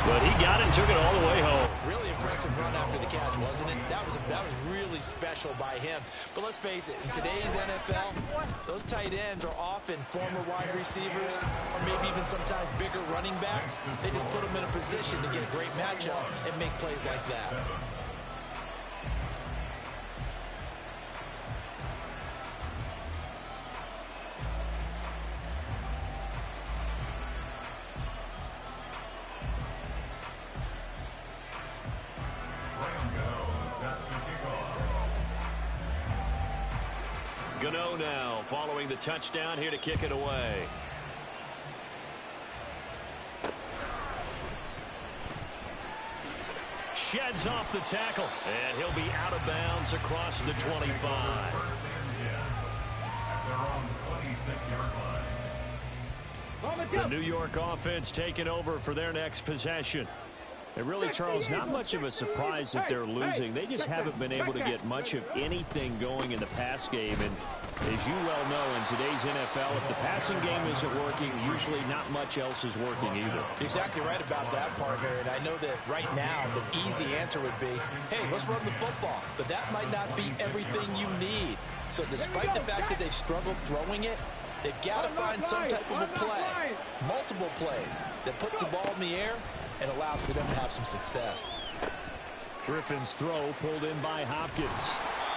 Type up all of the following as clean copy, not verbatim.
But he got it and took it all the way home. Really impressive run after the catch, wasn't it? That was really special by him. But let's face it, in today's NFL, those tight ends are often former wide receivers or maybe even sometimes bigger running backs. They just put them in a position to get a great matchup and make plays like that. Gano now following the touchdown here to kick it away. Sheds off the tackle, and he'll be out of bounds across the 25. The New York offense taking over for their next possession. And really, Charles, not much of a surprise that they're losing. They just haven't been able to get much of anything going in the pass game. And as you well know, in today's NFL, if the passing game isn't working, usually not much else is working either. You're exactly right about that, partner. And I know that right now the easy answer would be, hey, let's run the football. But that might not be everything you need. So despite the fact that they've struggled throwing it, they've got to find some type of a play, multiple plays, that puts the ball in the air and allows for them to have some success. Griffin's throw pulled in by Hopkins.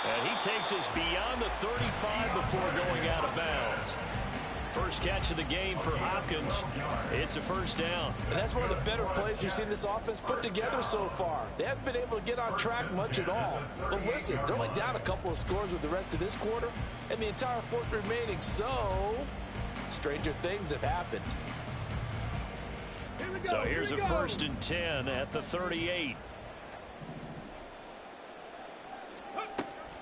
And he takes us beyond the 35 before going out of bounds. First catch of the game for Hopkins. It's a first down. And that's one of the better plays we've seen this offense put together so far. They haven't been able to get on track much at all. But listen, they're only down a couple of scores with the rest of this quarter, and the entire fourth remaining. So, stranger things have happened. So here's a 1st and 10 at the 38.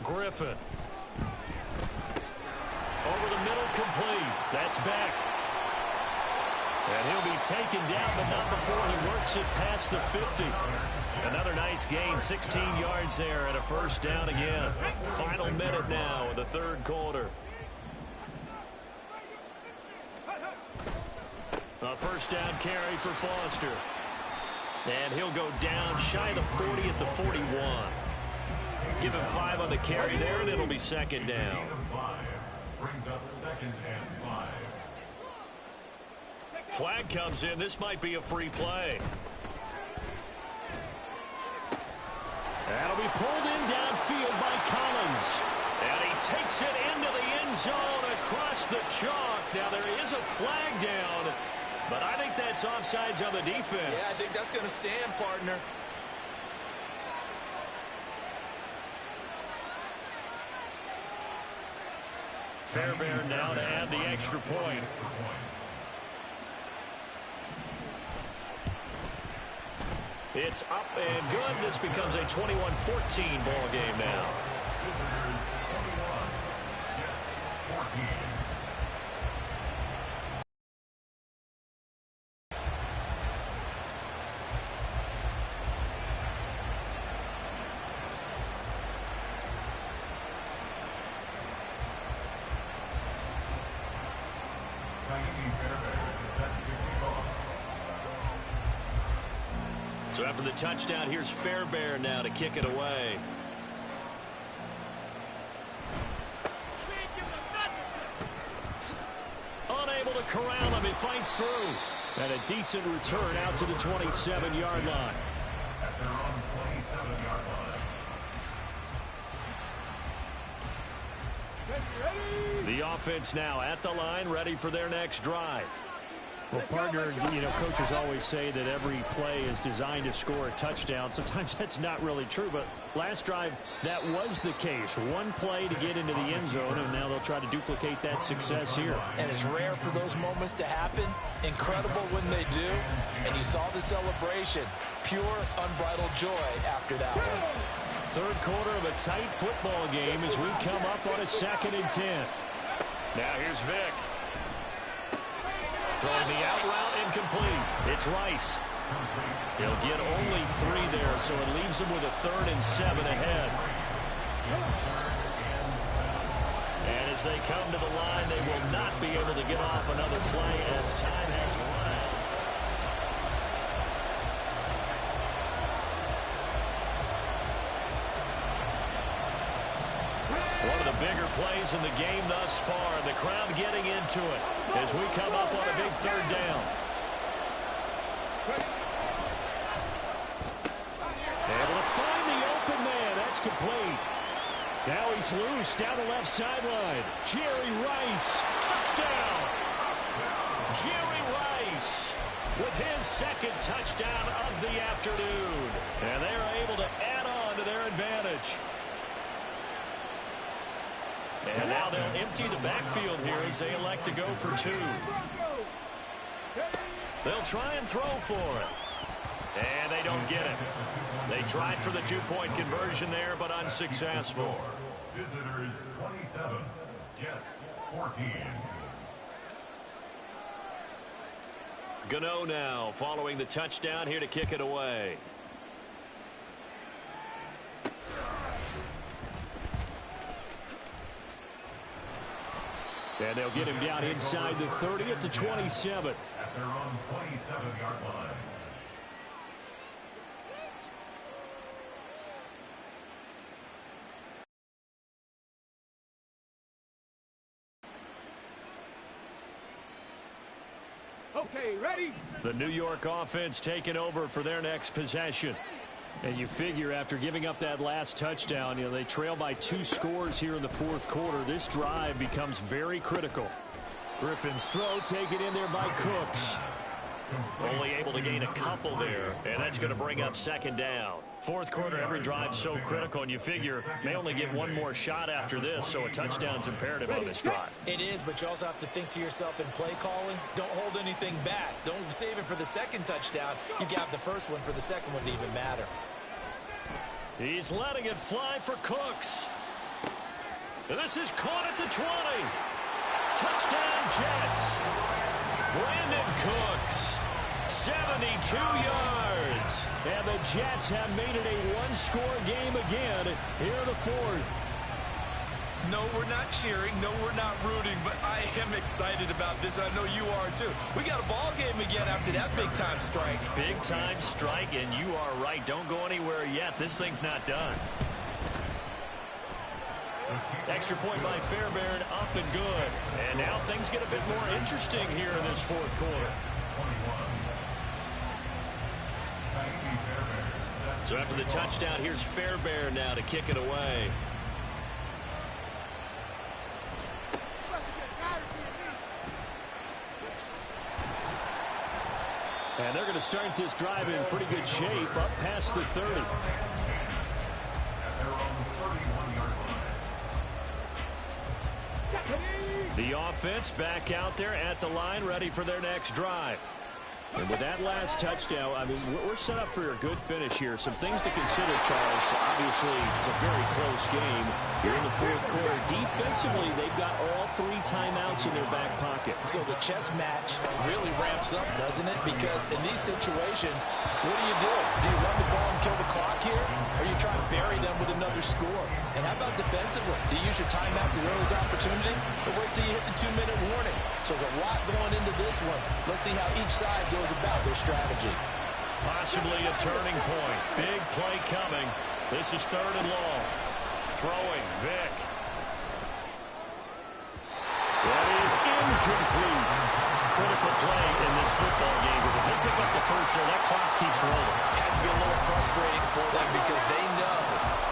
Griffin. Over the middle, complete. That's Beck. And he'll be taken down, but not before he works it past the 50. Another nice gain, 16 yards there, and a first down again. Final minute now of the third quarter. A first down carry for Foster. And he'll go down shy of the 40 at the 41. Give him 5 on the carry there, and it'll be second down. Brings up 2nd and 5. Flag comes in. This might be a free play. That'll be pulled in downfield by Collins. And he takes it into the end zone across the chalk. Now there is a flag down, but I think that's offsides on the defense. Yeah, I think that's going to stand, partner. Fairbairn now to add the extra point. It's up and good. This becomes a 21-14 ball game now. So after the touchdown, here's Fairbairn now to kick it away. Unable to corral him. He fights through. And a decent return out to the 27-yard line. At their own 27-yard line. The offense now at the line, ready for their next drive. Well, partner, you know, coaches always say that every play is designed to score a touchdown. Sometimes that's not really true, but last drive, that was the case. One play to get into the end zone, and now they'll try to duplicate that success here. And it's rare for those moments to happen. Incredible when they do. And you saw the celebration. Pure, unbridled joy after that one. Third quarter of a tight football game as we come up on a 2nd and 10. Now here's Vick. Throwing the out route, incomplete. It's Rice. He'll get only 3 there, so it leaves him with a 3rd and 7 ahead. And as they come to the line, they will not be able to get off another play as time has run out. bigger plays in the game thus far. The crowd getting into it as we come up on a big third down. Able to find the open man. That's complete. Now he's loose down the left sideline. Jerry Rice, touchdown. Jerry Rice with his second touchdown of the afternoon. And they are able to add on to their advantage. And now they'll empty the backfield here as they elect to go for two. They'll try and throw for it. And they don't get it. They tried for the two-point conversion there, but unsuccessful. Visitors 27, Jets 14. Gano now following the touchdown here to kick it away. And they'll get him down inside the 30 at the 27. At their own 27-yard line. Okay, ready? The New York offense taking over for their next possession. And you figure after giving up that last touchdown, they trail by 2 scores here in the fourth quarter. This drive becomes very critical. Griffin's throw taken in there by Cooks. Only able to gain a couple there, and that's going to bring up second down. Fourth quarter, every drive's so critical, and you figure they only get one more shot after this, so a touchdown's imperative on this drive. It is, but you also have to think to yourself in play calling, don't hold anything back. Don't save it for the second touchdown. You got the first one for the second one to even matter. He's letting it fly for Cooks. And this is caught at the 20. Touchdown, Jets. Brandon Cooks, 72 yards. And the Jets have made it a one-score game again here in the fourth. No, we're not cheering. No, we're not rooting, but I am excited about this. I know you are, too. We got a ball game again after that big-time strike. Big-time strike, and you are right. Don't go anywhere yet. This thing's not done. Extra point by Fairbairn, up and good. And now things get a bit more interesting here in this fourth quarter. So after the touchdown, here's Fairbairn now to kick it away. And they're going to start this drive in pretty good shape, up past the 30. The offense back out there at the line, ready for their next drive. And with that last touchdown, I mean, we're set up for a good finish here. Some things to consider, Charles. Obviously, it's a very close game here in the fourth quarter. Defensively, they've got all 3 timeouts in their back pocket. So the chess match really ramps up, doesn't it? Because in these situations, what do? Do you run the ball and kill the clock here? Or you try to bury them with another score? And how about defensively? Do you use your timeouts at early opportunity? Or wait till you hit the 2-minute warning? So there's a lot going into this one. Let's see how each side goes about their strategy. Possibly a turning point. Big play coming. This is 3rd and long. Throwing, Vick. That is incomplete. Critical play in this football game because if they pick up the first there, that clock keeps rolling. Has to be a little frustrating for them because they know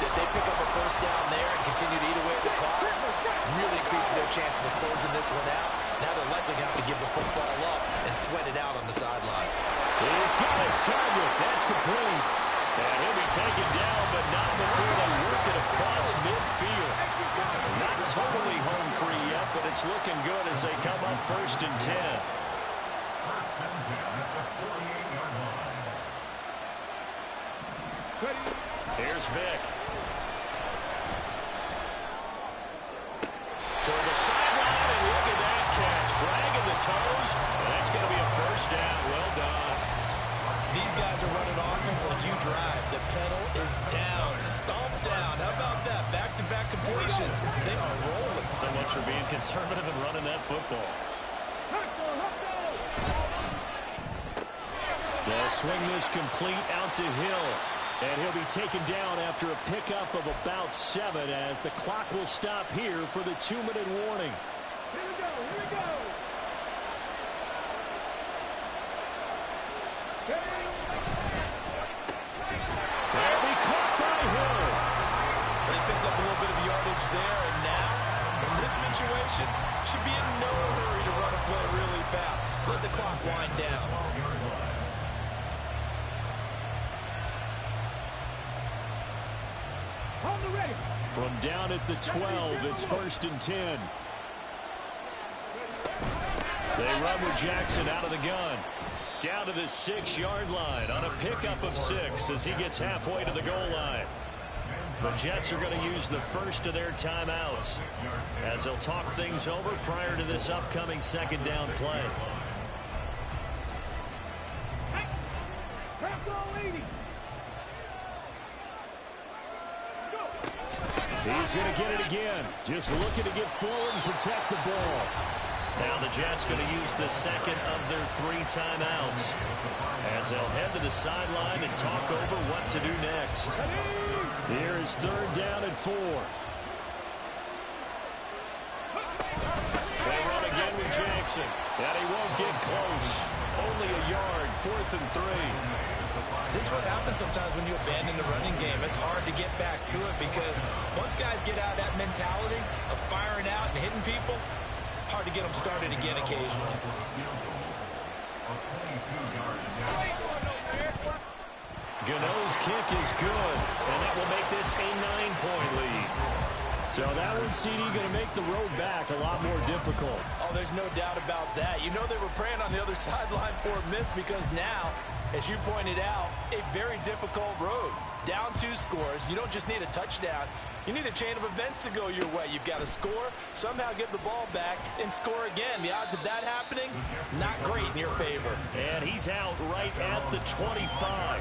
that they pick up a first down there and continue to eat away at the clock, really increases their chances of closing this one out. Now they're likely going to have to give the football up and sweat it out on the sideline. He's got his target. That's complete. And he'll be taken down, but not before they work it across midfield. Not totally home free yet, but it's looking good as they come up 1st and 10. Here's Vick. Toward the sideline, and look at that catch. Dragging the toes, and that's going to be a first down. Well done. These guys are running offense like you drive. The pedal is down, stomped down. How about that? Back-to-back completions. They are rolling. So much for being conservative and running that football. They'll swing this complete out to Hill. And he'll be taken down after a pickup of about 7 as the clock will stop here for the 2-minute warning. Here we go, here we go. They'll be caught by Hill. They picked up a little bit of yardage there, and now, in this situation, should be in no hurry to run a play really fast. Let the clock wind down. On the ready. From down at the 12, it's 1st and 10. They run with Jackson out of the gun. Down to the 6-yard line on a pickup of 6 as he gets halfway to the goal line. The Jets are going to use the first of their timeouts as they'll talk things over prior to this upcoming 2nd down play. Crack all 80. He's going to get it again. Just looking to get forward and protect the ball. Now the Jets going to use the 2nd of their 3 timeouts as they'll head to the sideline and talk over what to do next. Here is 3rd down and 4. They run again with Jackson, and he won't get close. Only a yard, 4th and 3. This is what happens sometimes when you abandon the running game. It's hard to get back to it because once guys get out of that mentality of firing out and hitting people, hard to get them started again occasionally. Gano's kick is good, and that will make this a 9-point lead. So that one, CD, going to make the road back a lot more difficult. Oh, there's no doubt about that. You know they were praying on the other sideline for a miss because now, as you pointed out, a very difficult road. Down 2 scores. You don't just need a touchdown. You need a chain of events to go your way. You've got to score, somehow get the ball back, and score again. The odds of that happening, not great in your favor. And he's out right at the 25.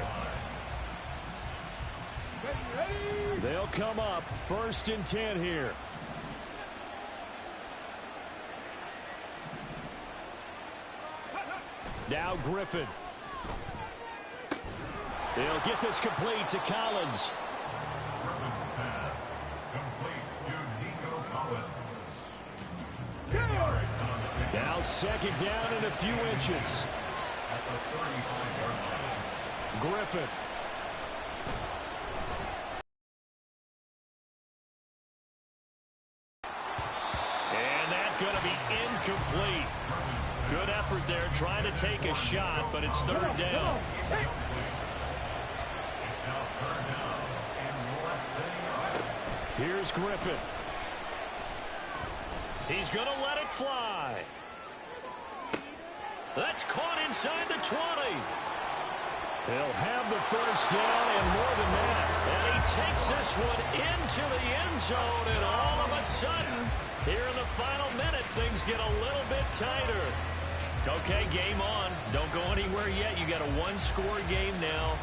They'll come up 1st and 10 here. Now Griffin. They'll get this complete to Collins. Griffin's pass complete to Nico Collins. Now 2nd down and a few inches. At the 35-yard line. Griffin. Going to be incomplete. Good effort there trying to take a shot, but it's 3rd down. It's now 3rd down and less than a yard. Here's Griffin. He's going to let it fly. That's caught inside the 20. He'll have the 1st down and more than that. And he takes this one into the end zone, and all of a sudden, here in the final minute, things get a little bit tighter. Okay, game on. Don't go anywhere yet. You got a 1-score game now.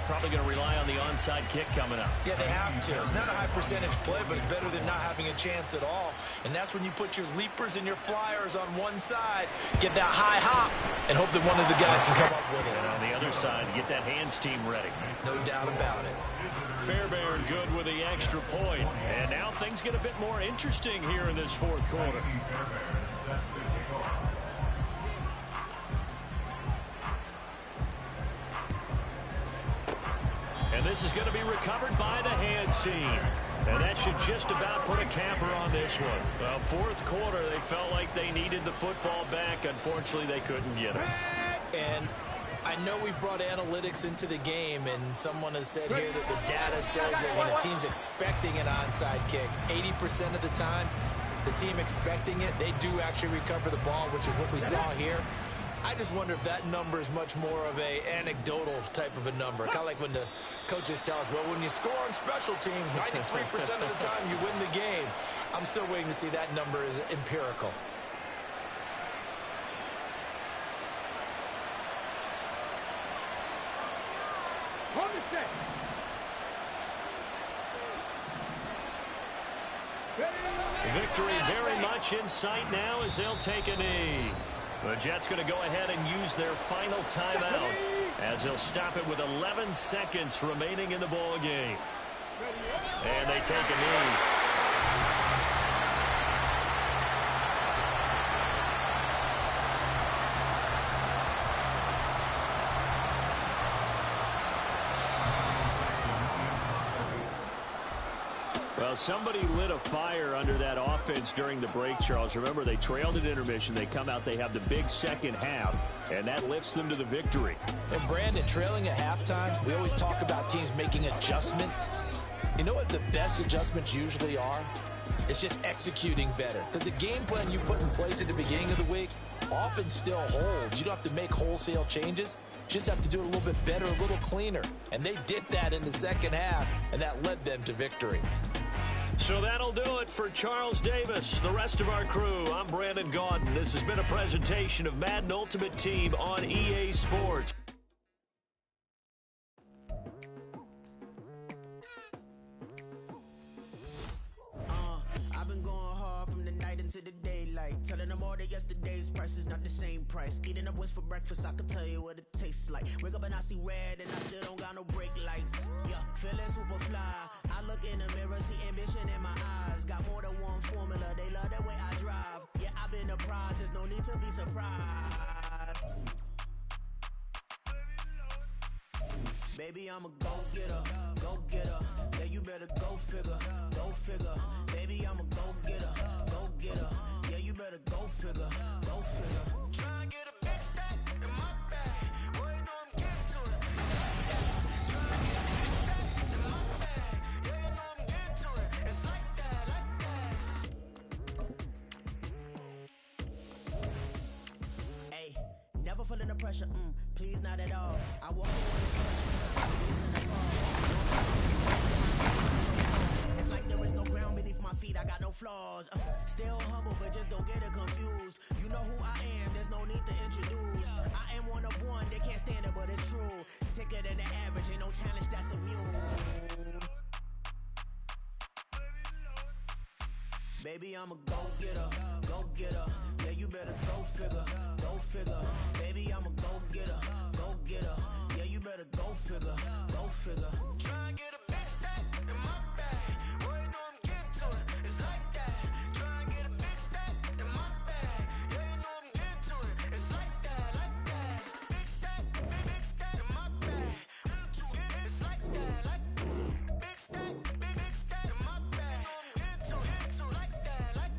Probably going to rely on the onside kick coming up. Yeah, they have to. It's not a high percentage play, but it's better than not having a chance at all. And that's when you put your leapers and your flyers on one side, get that high hop, and hope that one of the guys can come up with it. And on the other side, get that hands team ready. No doubt about it. Fairbairn good with the extra point. And now things get a bit more interesting here in this 4th quarter. Fairbairn set to kick off. And this is going to be recovered by the hands team. And that should just about put a capper on this one. Well, 4th quarter, they felt like they needed the football back. Unfortunately, they couldn't get it. And I know we brought analytics into the game, and someone has said here that the data says that when a team's expecting an onside kick, 80% of the time, the team expecting it, they do actually recover the ball, which is what we saw here. I just wonder if that number is much more of a anecdotal type of a number. Kind of like when the coaches tell us, well, when you score on special teams, 93% of the time you win the game. I'm still waiting to see that number is empirical. On the set. Victory very much in sight now as they'll take a knee. The Jets going to go ahead and use their final timeout. as he'll stop it with 11 seconds remaining in the ball game. And they take a knee. Well, somebody lit a fire under that offense during the break, Charles. Remember, they trailed at intermission. They come out, they have the big second half, and that lifts them to the victory. And Brandon, trailing at halftime, we always talk about teams making adjustments. You know what the best adjustments usually are? It's just executing better. Because the game plan you put in place at the beginning of the week often still holds. You don't have to make wholesale changes. You just have to do it a little bit better, a little cleaner. And they did that in the second half, and that led them to victory. So that'll do it for Charles Davis, the rest of our crew. I'm Brandon Gaudin. This has been a presentation of Madden Ultimate Team on EA Sports. I've been going hard from the night into the daylight, telling them all that yesterday's price is not the same price. Eating up what's for breakfast, I can tell you what it tastes like. Wake up and I see red and I still don't got no brake lights. Yeah, feeling super fly. I look in the mirror, see ambition in my eyes. Got more than one formula, they love the way I drive. Yeah, I've been a prize, there's no need to be surprised. Baby, I'm a go-getter, go-getter. Yeah, you better go figure, go figure. Baby, I'm a go-getter, go-getter. Yeah, you better go figure, go figure. Try and get a big stack in my bag. Boy, you know I'm getting to it. Try and get a big stack in my bag. Yeah, you know I'm getting to it. It's like that, like that. Hey, never feeling the pressure, please not at all. I walk away with it's like there is no ground beneath my feet, I got no flaws. Still humble, but just don't get it confused. You know who I am, there's no need to introduce. I am one of one, they can't stand it, but it's true. Sicker than the average, ain't no challenge that's immune. Baby, I'm a go-getter, go-getter. Yeah, you better go figure, go figure. Baby, I'm a go-getter, go-getter. Yeah, you better go figure, go figure. Try and get a big stack in my bag. Boy, you know I'm getting to it. It's like that. Try and get a big stack in my bag. Yeah, you know I'm getting to it. It's like that, like that. Big stack in my bag. It's like that, like big stack in my bag. You know I'm getting to it, like that, like.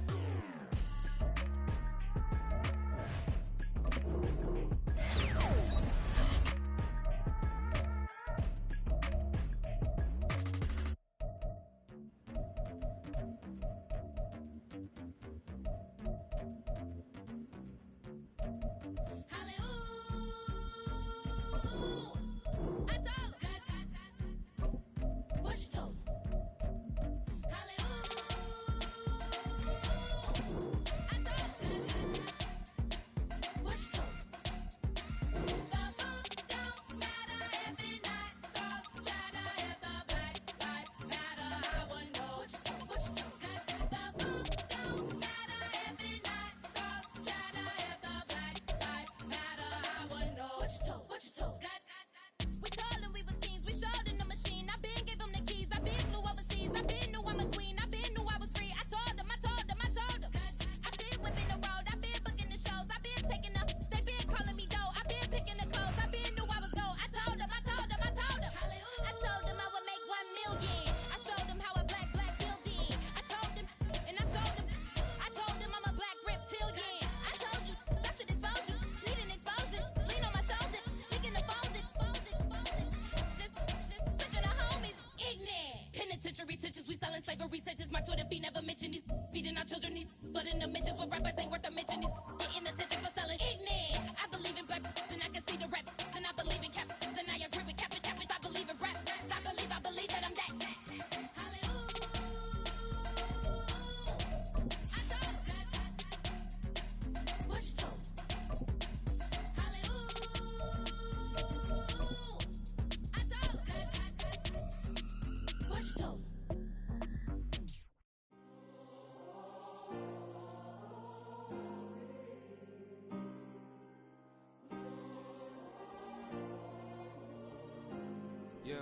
Slavery sentences, my Twitter feed never mention these feeding our children these, but in the mentions what rappers ain't worth a mention these getting attention for selling ignorant. I believe in black and I can see the rap and I believe in cap and I agree with cap and I believe in rap. I believe that I'm that. Yeah.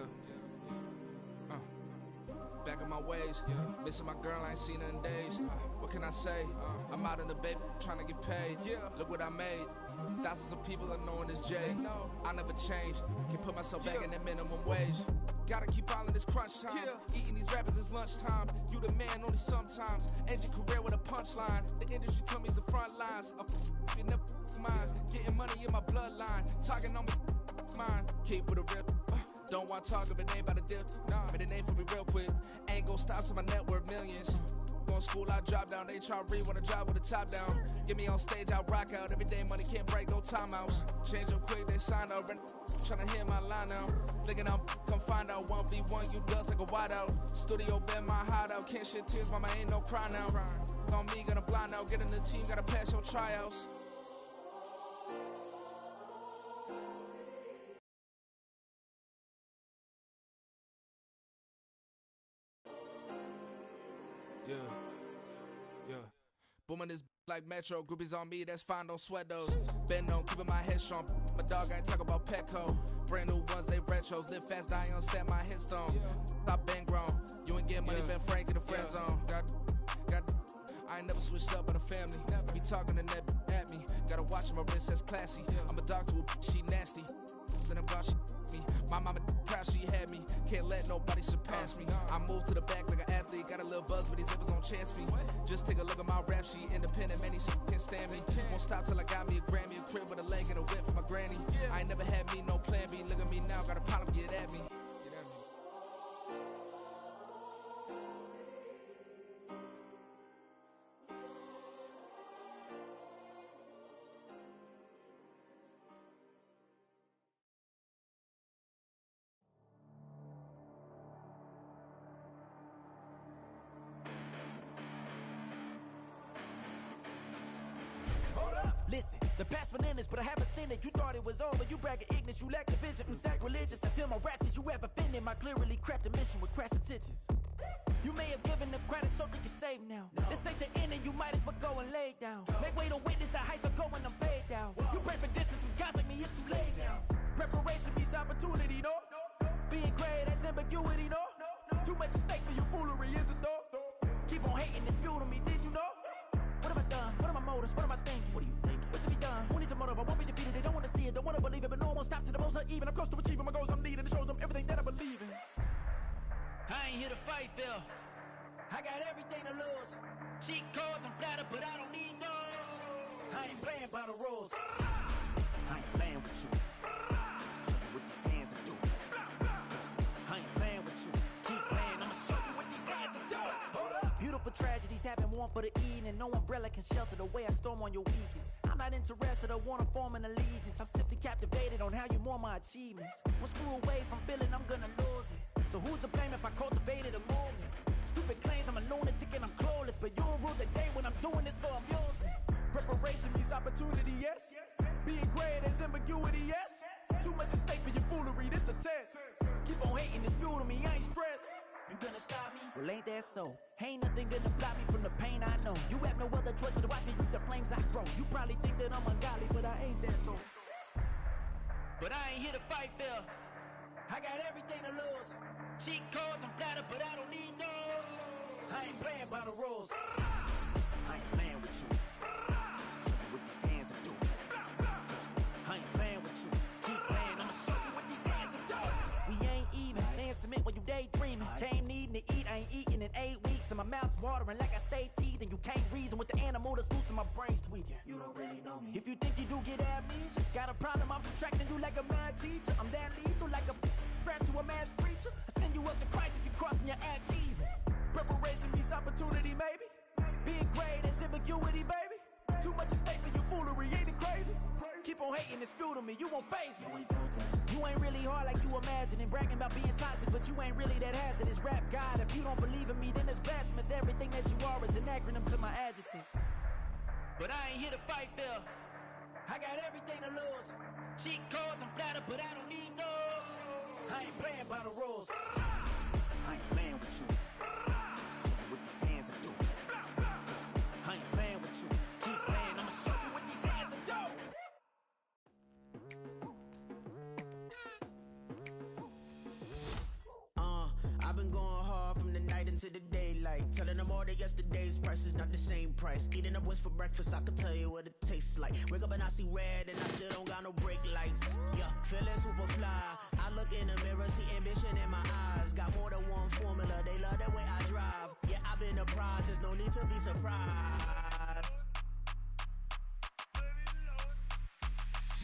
Back in my ways, missing my girl, I ain't seen her in days. What can I say? I'm out in the bay, trying to get paid. Look what I made. Thousands of people are knowing this Jay. I never change. Can put myself back in the minimum wage. Gotta keep all in this crunch time. Eating these rappers is lunchtime. You the man only sometimes. End your career with a punchline. The industry told me it's the front lines. You never mind. Getting money in my bloodline. Talking on me, mine. Keep with a rip. Don't want to talk if it ain't about a dip. But it ain't for me real quick. Ain't gon' stop till my net worth millions. Going school, I drop down. They try to read when I drop with the top down. Get me on stage, I rock out. Every day money can't break, go timeouts. Change up quick, they sign up. Tryna hear my line now. Thinking I'm come find out 1v1, you dust like a wideout. Studio been my hideout. Can't shed tears, mama ain't no cry now. On me, gonna blind out. Get in the team, gotta pass your tryouts. Yeah. Booming this like Metro, groupies on me, that's fine, don't sweat those. Been on, keeping my head strong. My dog ain't talk about Petco. Brand new ones, they retros. Live fast, dying on set, my headstone. Stop been grown. You ain't getting money, been Frank in the friend zone. I ain't never switched up on the family. Be talking to that at me. Gotta watch my wrist, that's classy. I'm a dog to a she nasty. Then I'm gone, she me. My mama proud she had me. Can't let nobody surpass me. I move to the back like an athlete. Got a little buzz, but these zippers don't chance me. Just take a look at my rap sheet. Independent, man, these can't stand me. Won't stop till I got me a Grammy. A crib with a leg and a whip for my granny. I ain't never had me no plan B. Look at me now, got a problem, get at me. Listen, the past bananas, but I haven't seen it. You thought it was over, you bragging ignorance, you lack the vision. I'm sacrilegious, I feel my ratchets, you have offended my clearly crafted mission with crass intentions. You may have given the credit so they can save now. This ain't the end and you might as well go and lay down. Make way to witness the heights are going, I'm paid down. You pray for distance with guys like me, it's too late now. Preparation means opportunity, no? Being great, that's ambiguity, no? Too much at stake for your foolery, is it though? Keep on hating, it's fuel to me, did you know? What have I done? What are my motives? What am I thinking? What are you thinking? What's to be done? Who needs a motive? I won't be defeated. They don't want to see it, don't want to believe it, but no one won't stop to the most even. I'm close to achieving my goals. I'm needing to show them everything that I believe in. I ain't here to fight, Phil. I got everything to lose. Cheat codes, I'm flattered, but I don't need those. I ain't playing by the rules. I ain't playing with you. Show you what these hands are doing. I ain't playing with you. Keep playing, I'ma show you what these hands are doing. Hold up. Beautiful tragedies happen, one for the evening. No umbrella can shelter the way I storm on your weekends. I'm not interested or wanna form an allegiance. I'm simply captivated on how you more my achievements. One screw away from feeling I'm gonna lose it. So who's to blame if I cultivated a movement? Stupid claims I'm a lunatic and I'm clueless, but you'll rule the day when I'm doing this for amusement. Preparation means opportunity, yes. Being great is ambiguity, yes. Too much at stake for your foolery, this a test. Keep on hating, it's fuel to me, I ain't stressed. You gonna stop me? Well, ain't that so? Ain't nothing gonna block me from the pain I know. You have no other choice but to watch me reap the flames I grow. You probably think that I'm ungodly, but I ain't that though. But I ain't here to fight, Phil. I got everything to lose. Cheat codes, I'm flattered, but I don't need those. I ain't playing by the rules. I ain't playing with you. Show you what these hands are doing. I ain't playing with you. Keep playing, I'ma show you what these hands are doing. We ain't even. Laying cement when you daydreaming. Came needing to eat, I ain't eating in 8 weeks. And my mouth's watering like I stay teething. You can't reason with the animal that's loose and my brain's tweaking. You don't really know me. If you think you do get amnesia, got a problem, I'm subtracting you like a mad teacher. I'm that lethal like a threat to a mass preacher. I send you up to Christ if you crossing your act evil. Preparation means opportunity, maybe. Being great is ambiguity, baby. Too much at stake for your foolery, ain't it crazy? Keep on hating, it's fuel to me, you won't faze me. You ain't really hard like you imagine and bragging about being toxic, but you ain't really that hazardous. Rap God, if you don't believe in me, then it's blasphemous. Everything that you are is an acronym to my adjectives. But I ain't here to fight, Phil. I got everything to lose. Cheat codes, I'm flattered, but I don't need those. I ain't playing by the rules. I ain't playing with you. Show you what these hands are doing. I ain't playing with you. Keep playing, I'ma show you what these hands are doing. into the daylight. Telling them all that yesterday's price is not the same price. Eating up what's for breakfast, I can tell you what it tastes like. Wake up and I see red and I still don't got no brake lights. Yeah, feeling super fly. I look in the mirror, see ambition in my eyes. Got more than one formula, they love the way I drive. Yeah, I've been a prize, there's no need to be surprised.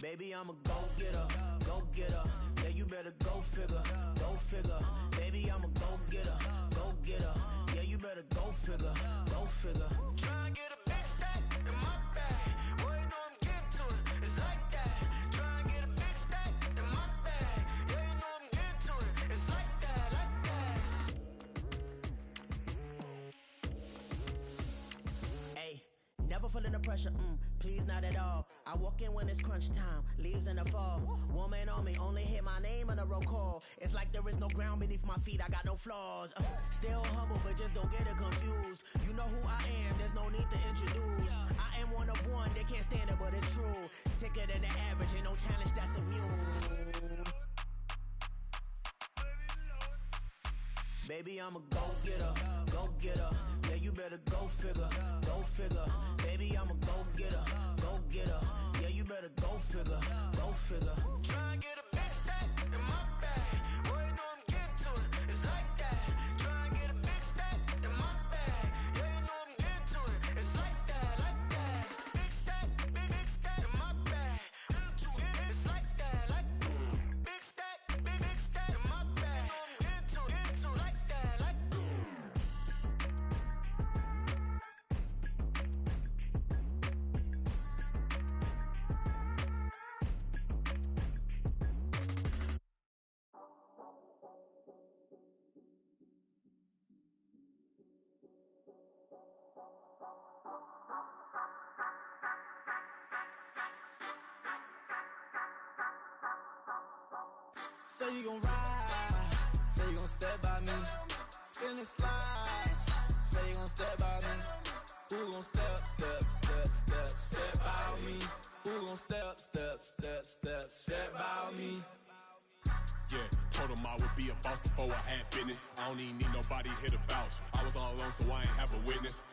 Baby, I'm a go-getter, go-getter. Yeah, you better go figure, go figure. Baby, I'm a go-getter, go-getter. Yeah, you better go figure, go figure. Try and get a big stack in my bag. Boy, you know I'm getting to it, it's like that. Try and get a big stack in my bag. Yeah, you know I'm getting to it, it's like that, like that. Hey, never feeling the pressure, please not at all. I walk in when it's crunch time, leaves in the fall. Woman on me, only hit my name on a roll call. It's like there is no ground beneath my feet, I got no flaws. Still humble, but just don't get it confused. You know who I am, there's no need to introduce. I am one of one, they can't stand it, but it's true. Sicker than the average, ain't no challenge that's immune. Baby, I'm a go-getter, go-getter. Yeah, you better go figure, go figure. Baby, I'm a go-getter, go-getter. Yeah, you better go figure, go figure. Try and get a big stack in my bag. Boy, you know I'm getting to it, it's like that. Try and get a big stack in my bag. Yeah, you know I'm getting to it, it's like that, like that. Big stack, big stack in my bag. It's like that, like big stack, big stack in my bag. You know I'm getting to it, like that, like. Say you gon' ride, say you gon' step by me, spin and slide, say you gon' step by me, who gon' step by me, who gon' step by me. Yeah, told him I would be a boss before I had business. I don't even need nobody here to vouch. I was all alone, so I ain't have a witness.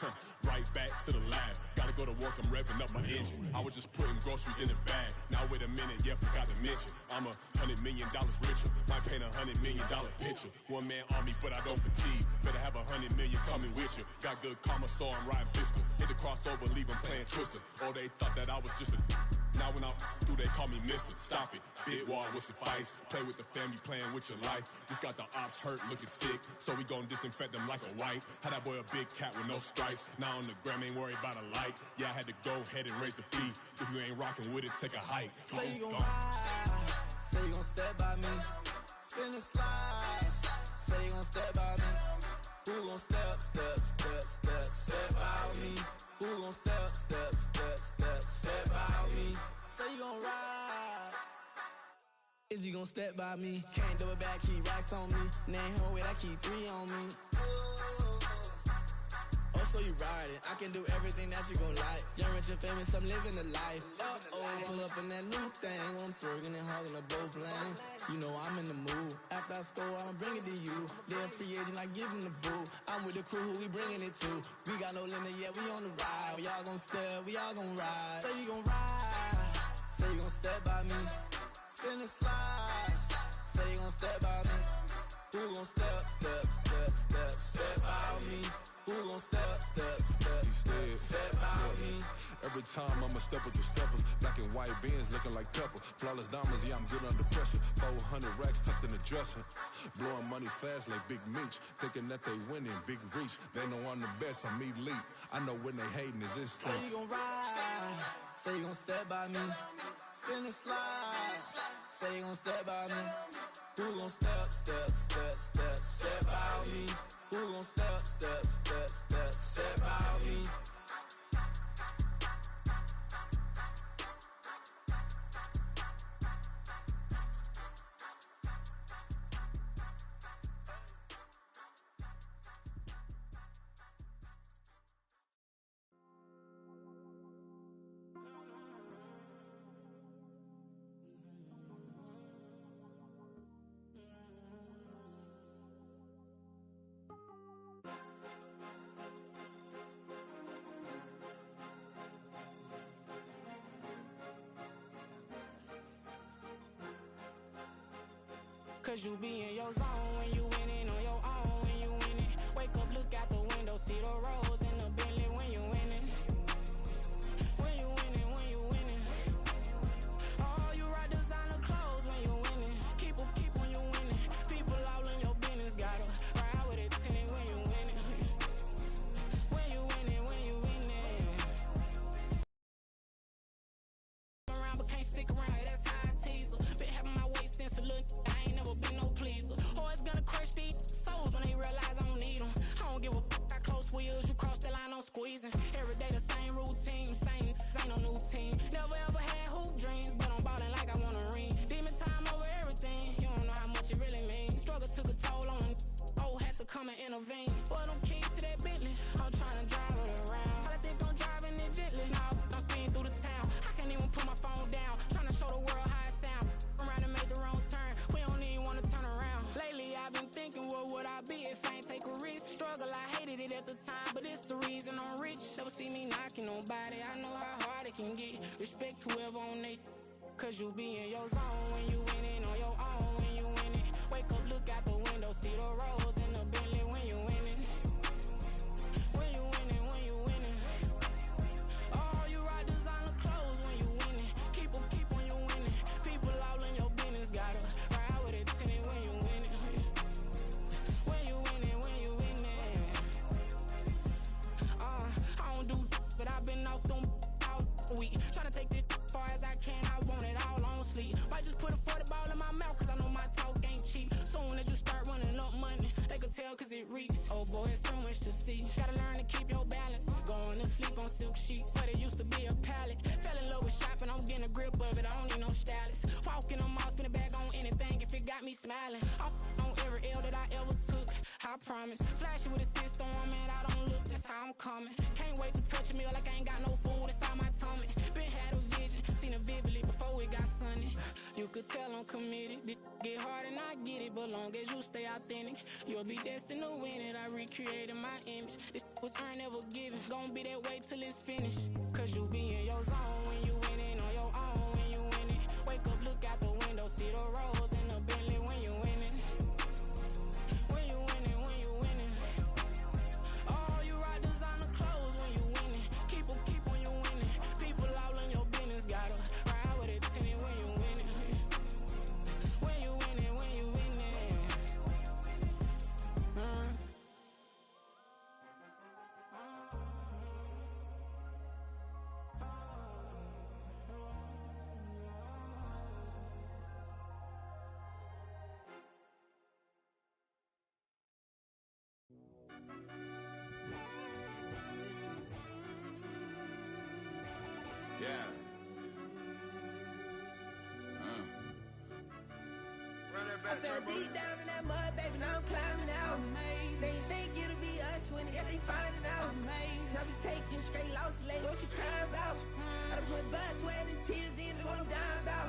Right back to the lab. Gotta go to work, I'm revving up my engine. I was just putting groceries in the bag. Now wait a minute, yeah, forgot to mention. I'm $100 million richer. Might paint $100 million picture. One man army, but I don't fatigue. Better have 100 million coming with you. Got good karma, so I'm riding fiscal. Hit the crossover, leave them playing Twister. Oh, they thought that I was just a... Now when I'm through, they call me Mister. Stop it. Big wall with suffice. Play with the family, playing with your life. Just got the ops hurt, looking sick. So we gon' disinfect them like a wipe. Had that boy a big cat with no stripes. Now on the gram, ain't worried about a light. Yeah, I had to go ahead and raise the fee. If you ain't rocking with it, take a hike. Say you gon' ride, say you gon' step by me, spin and slide, say you gon' step by me, who gon' step by me, who gon' step by me, say you gon' ride, is he gon' step by me, can't do it back, keep racks on me, name home with I keep 3 on me. Oh, so you riding, I can do everything that you gon' like. Young, rich, and famous, I'm living the life. Pull up in that new thing, I'm swerving and hogging up both lanes. You know I'm in the mood, after I score, I'ma bring it to you. They're a free agent, I give them the boo. I'm with the crew, who we bringing it to. We got no limit, yeah, we on the ride. We all gon' step, we all gon' ride. Say you gon' ride, say you gon' step by me, spin and slide, say you gon' step by me. Who gon' step by me? Who gon' step by me? Every time I'ma step with the steppers. Black and white beans looking like pepper. Flawless diamonds, yeah, I'm good under pressure. 400 racks tucked in the dresser. Blowing money fast like Big Meech. Thinking that they winning, big reach. They know I'm the best, I'm elite. I know when they hating is instinct. Say you gon' ride, say you gon' step by me. Spin and slide, say you gon' step by me. Who gon' step by me? Who gon' step by me? Cause you be in your zone when you winning on your own when you winning. Wake up, look out the window, see the rose in the Bentley when you winning. When you winning, when you winning. Oh, you rock designer clothes when you winning. Keep when you winning. People all in your business, gotta ride with it tinted when you winning. When you winning, when you winning. Around but can't stick around, that's how I tease her. Been having my waist since a little, I ain't never been no pleaser. Always gonna crush these souls when they realize I don't need them. I don't give a f***, I close wheels, you cross the line, I'm squeezing. Every day the same routine, same, ain't no new team. Never ever had hoop dreams, but I'm ballin' like I want a ring. Demon time over everything, you don't know how much it really means. Struggle took a toll on them, oh, had to come and intervene. Boy, them keys to that Bentley, I'm tryna drive it around. I think I'm driving it gently, nah, I'm speeding through the town. I can't even put my phone down, tryna show the world how it sound. Around and make the wrong turn, we don't even wanna turn around. Lately I've been thinking, what would I be if I ain't take a risk? Struggle, I hated it at the time, but it's the reason I'm rich. Never see me knocking nobody, I know how hard it can get. Respect whoever on they, cause you be in your zone when you winning on your own when you winning. Wake up, look out the window, see the rose in the Bentley when you winning. When you winning, when you winning. Oh, you rock designer clothes when you winning. Keep when you winning. People all in your business, gotta ride with it tinted when you winning. When you winning, when you winning. I don't do but I've been off them all week. Tryna take this far as I can, I want it all on sleep. Might just put a 40 ball in my mouth, cause I know my talk ain't cheap. Soon as you start running up money, they could tell cause it reeks. Oh boy, it's so much to see. Gotta learn to keep your balance. Going to sleep on silk sheets, but it used to be a pallet. Fell in love with shopping, I'm getting a grip of it, I don't need no stylist. Walking on mouth, spin it back on anything if it got me smiling. I'm on every L that I ever took, I promise. Flashy with a system, man, I don't look, that's how I'm coming. Can't wait to touch a meal like I ain't got no food inside my tummy. Been had a vision, seen it vividly before it got sunny. You could tell I'm committed, this get hard and I get it, but long as you stay authentic, you'll be destined to win it. I recreated my image, this was earned, never given. Gonna be that way till it's finished, cause you be in your zone when you winning on your own when you winning. Wake up, look out the window, see the rose in the Bentley when you winning. When you winning, when you winning. Oh, you rock designer clothes when you winning. Keep when you winning. People all in your business, gotta ride with it tinted when you winning. When you winning, when you winning. Yeah. I fell deep down in that mud, baby, now I'm climbing out. They think it'll be us when they finding out. I be taking straight losses lately, what you crying about? I done put blood, sweat, and tears in, that's what I'm dying about.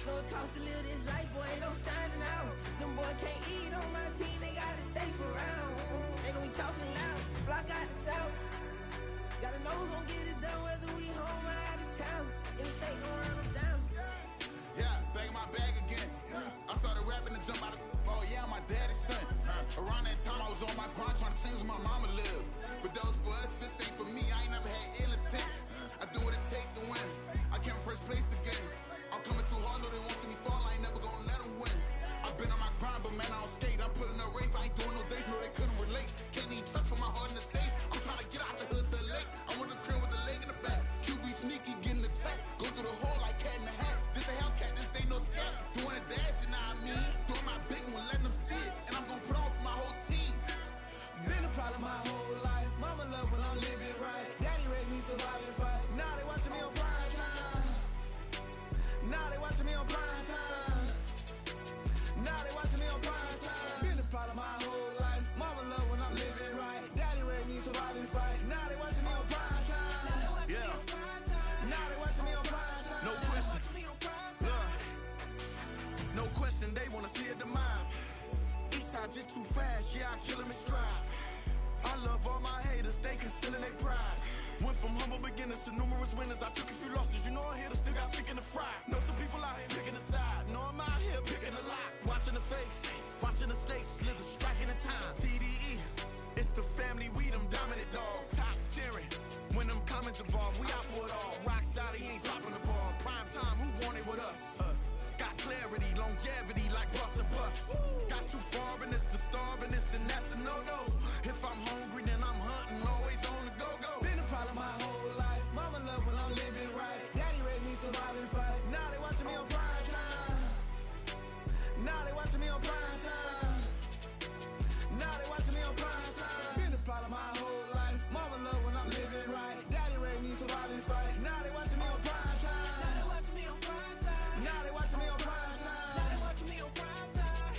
Know it costs to live this life, boy, ain't no signing out. Them boys can't eat on my team, they gotta stay for round. They gon' be talking loud, block out the south. Gotta know who gon' get it done, whether we home or out of town. In the state gon' run them down. Yeah, back in my bag again. I started rapping to jump out of oh yeah, I'm my daddy's son. Around that time I was on my grind trying to change where my mama lived. But that was for us, this ain't for me. I ain't never had ill intent. I do what it take to win. I came first place again. I'm coming too hard, no they won't see me fall. I ain't never gonna let them win. I've been on my grind, but man I don't skate. I'm putting up race, I ain't doing no days, no they couldn't relate. Can't even touch for my heart in the safe. I'm trying to get out the hood to the lake. I'm with the crib with the leg in the back. QB sneaky, getting attacked. Go through the hole like cat in the hat. This a Hellcat, this ain't no scat. Doing a dash, you know what I mean? Doing my big one, letting them see it. And I'm gonna put on for my whole team. Been a problem my whole life. Mama love when I'm living right. Daddy raised me survive and fight. Now they watching me on prime time. Now they watching me on prime time. Now they watching me on prime time. Been a problem my whole life. Mama love when I'm living right. Daddy raised me survive and fight. Now they watching me on prime time. Yeah. Now they watching me on prime time. No question. Look. No question, they wanna see a demise. Eastside just too fast, yeah, I kill them in stride. I love all my haters, they concealing their pride. Went from humble beginners to numerous winners. I took a few losses, you know I hit still got chicken to fry. Know some people out here picking a side. Know I'm out here picking a lot. Watching the fake friends involved. We out for it all. Rock solid, he ain't dropping the ball. Prime time, who want it with us? Us. Got clarity, longevity like bus and bus. Got too far in this to starve in this, and that's a no-no. If I'm hungry, then I'm hunting, always on the go-go. Been a problem my whole life. Mama love when I'm living right. Daddy raised me survive and fight. Now they watching me on prime time. Now they watching me on prime time. Now they watching me on prime time. Been a problem my whole life. Mama love when I'm living right. Daddy raised me survive and fight. Now they watching me on prime time. Now they watching me on prime time. Now they watching me on prime time. Now they watching me on prime time.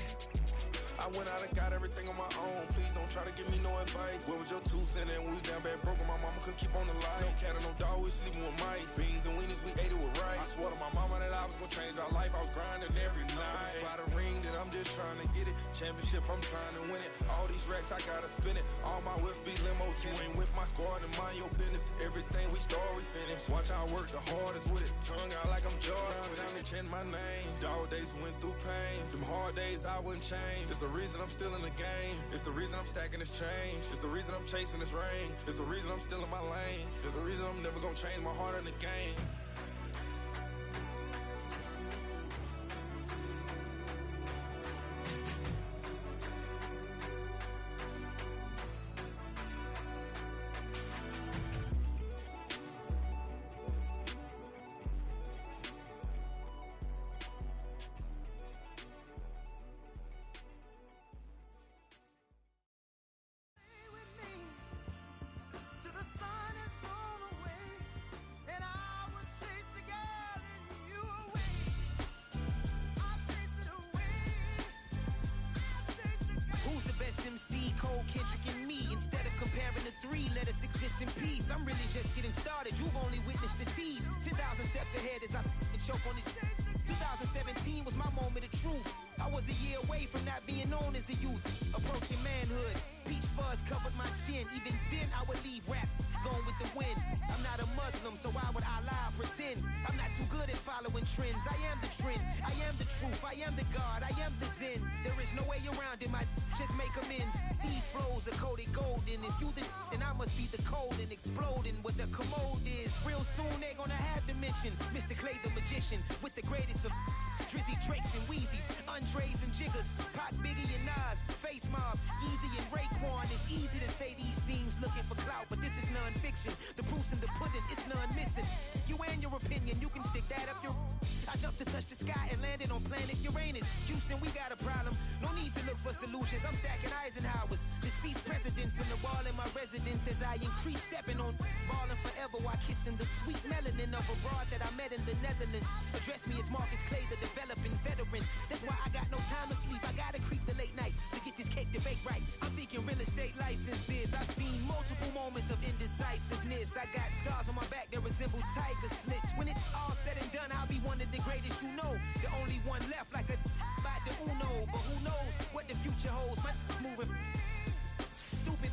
I went out and got everything on my own. Please don't try to give me no advice. What was your 2 cents and we was down bad broke and my mama couldn't keep on the light. No cat or no dog, we sleeping with mice. Beans and weenies, we ate it with rice. I swore to my mama that I was gonna change our life. I was grinding every night. By the ring that I'm just trying to get it. Championship, I'm trying to win it. All these racks, I gotta spin it. All my whips be limo. You ain't with my squad and mind your business. Everything we start, we finish. Watch I work the hardest with it. Tongue out like I'm Jordan. Down to chant my name. Dog days went through pain. Them hard days I wouldn't change. It's the reason I'm still in the game. It's the reason I'm stacking this change. It's the reason I'm chasing this rain. It's the reason I'm still in my lane. It's the reason I'm never gonna change my heart in the game. MC, Cole, Kendrick, and me. Instead of comparing the 3, let us exist in peace. I'm really just getting started. You've only witnessed the tease. 10,000 steps ahead as I choke on it. 2017 was my moment of truth. I was a year away from not being known as a youth. Approaching manhood. Peach fuzz covered my chin. Even then I would leave rap going with the wind. I'm not a Muslim, so why would Allah pretend? I'm not too good at following trends. I am the trend. I am the truth. I am the God. I am the Zen. There is no way around it. My just make amends. These flows are coated golden. If you the then I must be the cold and exploding what the commode is. Real soon they're gonna have to mention Mr. Clay the magician with the greatest of Drizzy, Drakes, and Wheezies, Andres and Jiggers, Pac, Biggie, and Nas, Face Mob, Easy and Raekwon. It's easy to say these things looking for clout, but this is non-fiction. The proof's in the pudding, it's none missing. You and your opinion, you can stick that up your... I jumped to touch the sky and landed on planet Uranus. Houston, we got a problem. No need to look for solutions. I'm stacking Eisenhower's. Deceased presidents in the wall in my residence as I increase stepping on ballin' forever while kissing the sweet melanin of a broad that I met in the Netherlands. Address me as Marcus Clay, the developing veteran. That's why I got no time to sleep. I gotta creep the late night to get this cake to bake right. I'm thinking real estate licenses. I've seen multiple moments of indecisiveness. I got scars on my back that resemble tiger slits. When it's all said and done, I'll be one of the greatest you know. The only one left like a by the Uno. But who knows what the future holds. My moving stupid.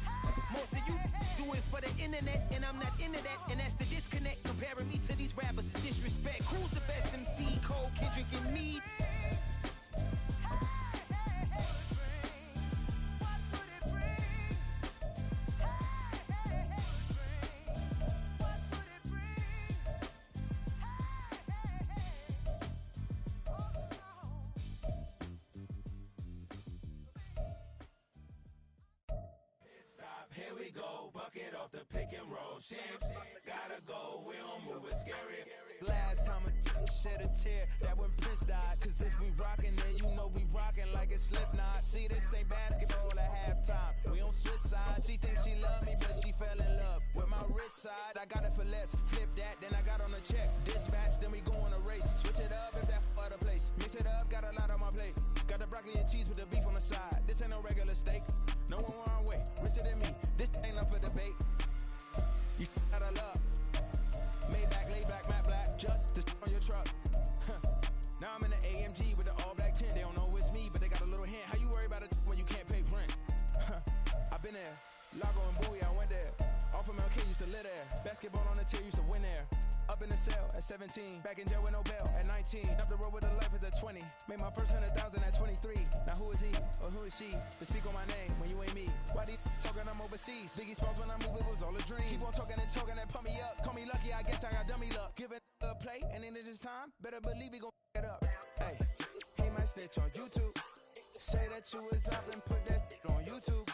Most of you do it for the internet, and I'm not into that. And that's the disconnect. Comparing me to these rappers is disrespect. Who's the best MC? Cole, Kendrick, and me? Here we go, bucket off the pick and roll. Champs, gotta go, we don't move it scary. Last time a shed a tear, that when Prince died. Cause if we rockin', then you know we rockin' like it's Slipknot. See, this ain't basketball at halftime. We on switch sides. She thinks she love me, but she fell in love with my rich side. I got it for less. Flip that, then I got on a check. Dispatch, then we go on a race. Switch it up if that other place. Mix it up, got a lot on my plate. Got the broccoli and cheese with the beef on the side. This ain't no regular steak. No one wrong way, richer than me. This ain't up for debate. You out of love. Maybach, laid back, matte black, just to on your truck. Now I'm in the AMG with the all black tint. They don't know it's me, but they got a little hint. How you worry about it when you can't pay rent? I've been there. Lago and Bowie, I went there. Off of MLK, used to live there. Basketball on the tier, used to win there. Up in the cell at 17. Back in jail with no bail at 19. Up the road with a life is at 20. Made my first 100,000 at 23. Now who is he or who is she to speak on my name when you ain't me? Why Everybody talking, I'm overseas. Biggie Smalls when I move, it was all a dream. Keep on talking and talking, that pump me up. Call me lucky, I guess I got dummy luck. Give it a play, and then it's time. Better believe he gon' it up. Hey, he might snitch on YouTube. Say that you was up and put that on YouTube.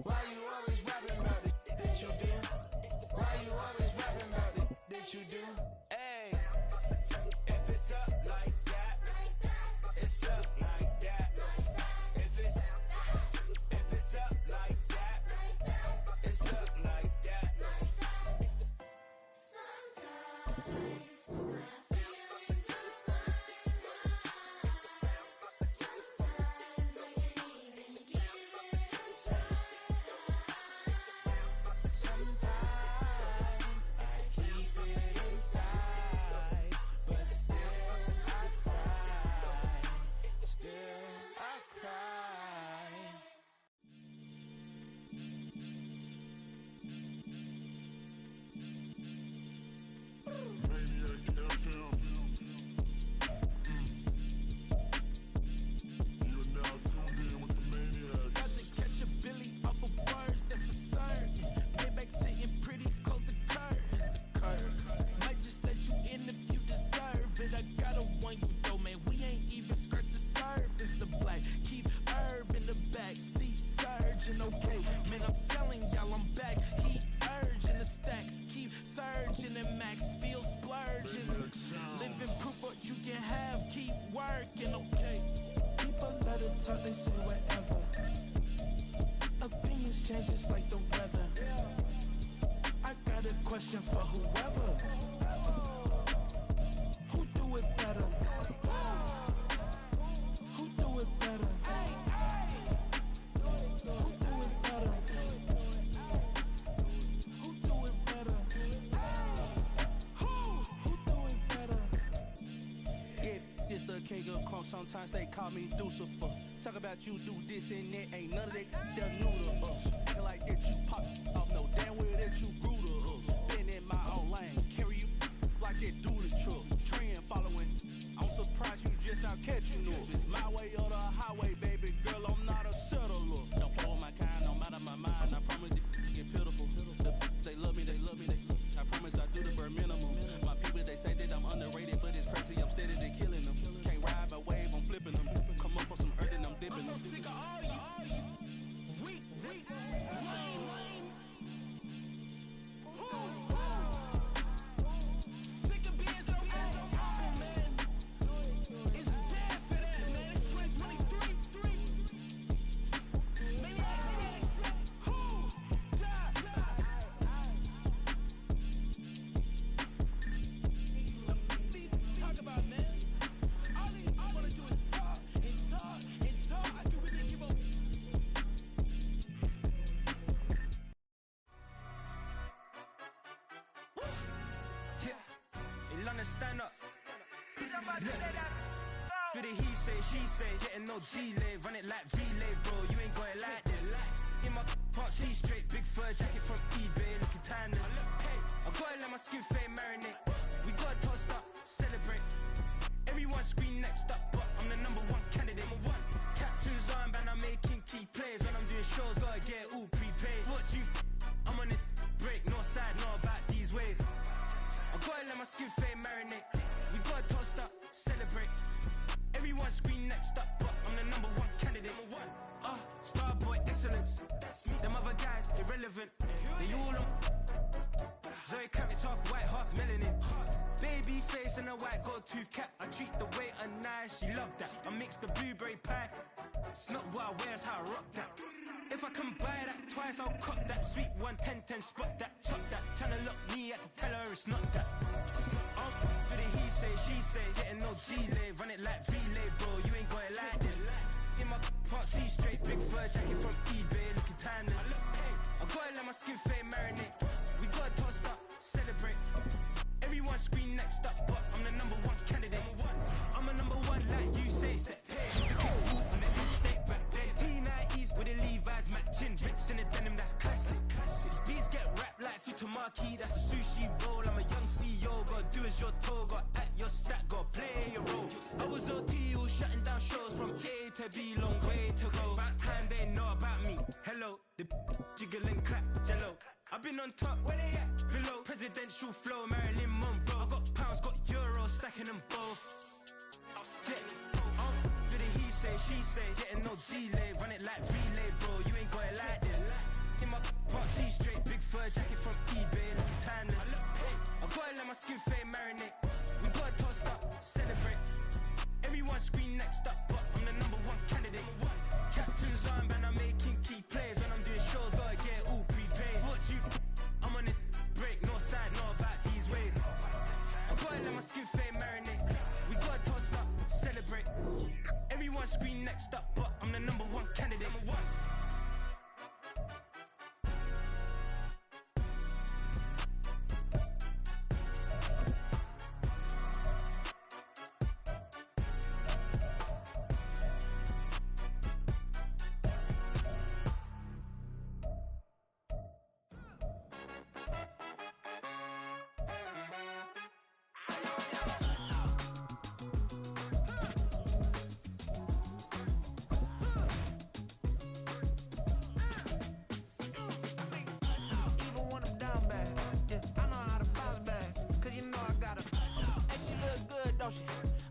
Why you always rapping about it that you do? Why you always rapping about it that you do? Hey, if it's up like that, it's up like that. If it's up like that, it's up like that. They say whatever. Opinions change just like the weather. I got a question for whoever. Who do it better? Who do it better? Who do it better? Who do it better? Who do it better? Yeah, this the king of crunk. Sometimes they call me Lucifer. Talk about you do this and that, ain't none of that new to us. Acting like that you pop off, no damn well that you grew to us. Been in my own lane, carry you like that do the truck. Trend following, I'm surprised you just now catching up. It's my way or the highway, baby girl, I'm not a settler. Don't play with my kind, no matter my mind. I promise it get pitiful. They love me, I promise I do the bare minimum. My people, they say that I'm underrated, but it's crazy, I'm steady, they killing them. Can't ride my wave, I'm flipping them. Come up for some earth and I'm dipping them. I'm so sick of all you weak, lame. Sick of being so old, man. It's dead for that, man. It's 2023. Maniacs. Talk about, man. All I wanna do is talk and talk and talk. I can really give a yeah, in London, stand up. Do the he say, she say, getting no delay. Run it like relay, bro, you ain't got it like this. In my can't see straight, big fur jacket from eBay, looking timeless. I gotta let my skin fade marinate. We gotta toast up, celebrate. Everyone scream next up, but I'm the number one candidate. Captain's armband, I'm making key plays. When I'm doing shows, gotta get all prepaid. What you I'm on it, break, no side, no about these ways. I gotta let my skin fade marinate. We gotta toast up, celebrate. Everyone scream next up, but I'm the number one candidate. Starboy excellence. Them other guys irrelevant. They all on Zoe Camp, it's half white, half melanin. Baby face and a white gold tooth cap. I treat the waiter nice, she love that. I mix the blueberry pie. It's not what I wear, it's how I rock that. If I can buy that twice, I'll cut that. Sweet 110, spot that, chop that. Tryna lock me at the tell her it's not that. Do the he say, she say, getting no delay. Run it like relay, bro, you ain't got it like this. In my can't see straight, big fur jacket from eBay, looking timeless. I gotta let my skin fade marinate. We gotta toast up, celebrate. Everyone scream next up, but I'm the number one candidate. I'm a number one like you say, set pay. On the estate back then, T90s with the Levi's matching. Bricks in the denim, that's classic. These beats get wrapped like Futamaki, that's a sushi roll. I'm a young CEO, gotta do as you're told. Gotta act your stat, gotta play your role. I was OT, all shutting down shows from A to B, long way to go. About time they know about me. Hello. The jiggle and clap, jello. I've been on top, where they at? Below. Presidential flow, Marilyn Monroe. I got pounds, got euros, stacking them both. I'll stick. Do the he say, she say, getting no delay. Run it like relay, bro. You ain't got it like this. In my part, see straight, big fur jacket from eBay, looking timeless. I gotta let my skin fade marinate. We gotta toast up, celebrate. Everyone scream next up, but I'm the #1 candidate. Captain's arm, and I'm making key plays. When I'm doing shows, gotta get all prepaid. What you? I'm on it, break, no side, no about these ways. I gotta let my skin fade marinate. We gotta toast up, celebrate. Everyone scream next up, but I'm the #1 candidate.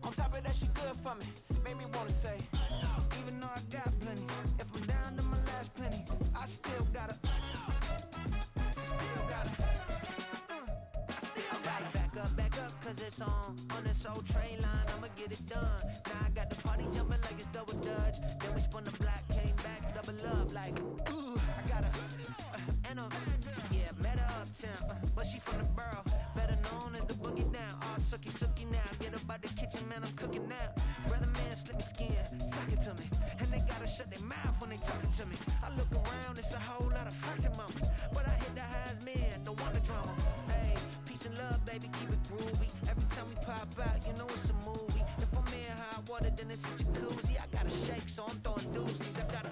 On top of that, she good for me. Made me wanna say, even though I got plenty, if I'm down to my last penny, I still gotta back up, cause it's on this old train line, I'ma get it done. Now I got the party jumping like it's double dutch. Then we spun the block, came back, double up, like, ooh, I got a, yeah, met her uptown, but she from the borough, better known as the boogie down. All sookie now, get up out the kitchen, man, I'm cooking now. Brother man, slip me skin, suck it to me, and they gotta shut their mouth when they talking to me. I look around, it's a whole lot of flexing mamas, but I hit the highs, man, don't want the drama. Hey, peace and love, baby, keep it groovy. Every time we pop out, you know it's a movie. If I'm in hot water, then it's a jacuzzi. I gotta shake, so I'm throwing deuces. I gotta,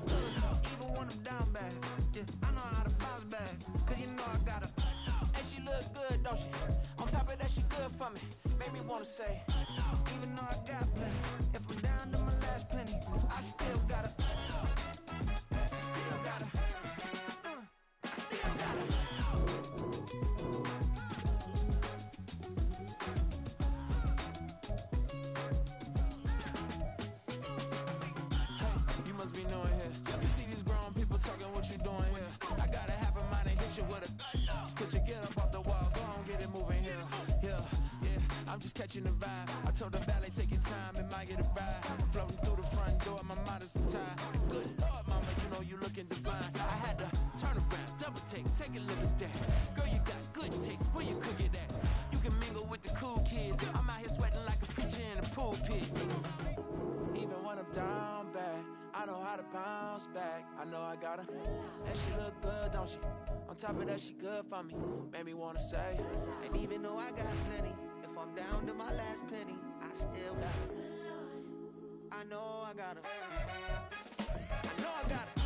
even when I'm down bad, yeah, I know how to bounce back, cause you know I gotta, and she look good, don't she? On top of that, she good for me. Made me wanna say, even though I got plenty, if I'm down to my last penny, I still gotta, Hey, you must be knowing here. You see these grown people talking, what you doing here? I gotta have a mind and hit you with a stitch you, get up off the wall, go on, get it moving here. Yeah, I'm just catching the vibe. I told the ballet, take your time, it might get a ride. Floating through the front door, my modest tie. Good Lord, mama, you know you looking divine. I had to turn around, double take a look at that. Girl, you got good taste, where you cook it at? You can mingle with the cool kids. I'm out here sweating like a preacher in a pulpit. Even when I'm down bad, I know how to bounce back. I know I gotta, and she look good, don't she? On top of that, she good for me. Made me wanna say, and even though I got plenty, if I'm down to my last penny, I still got it. I know I got it. I know I got it.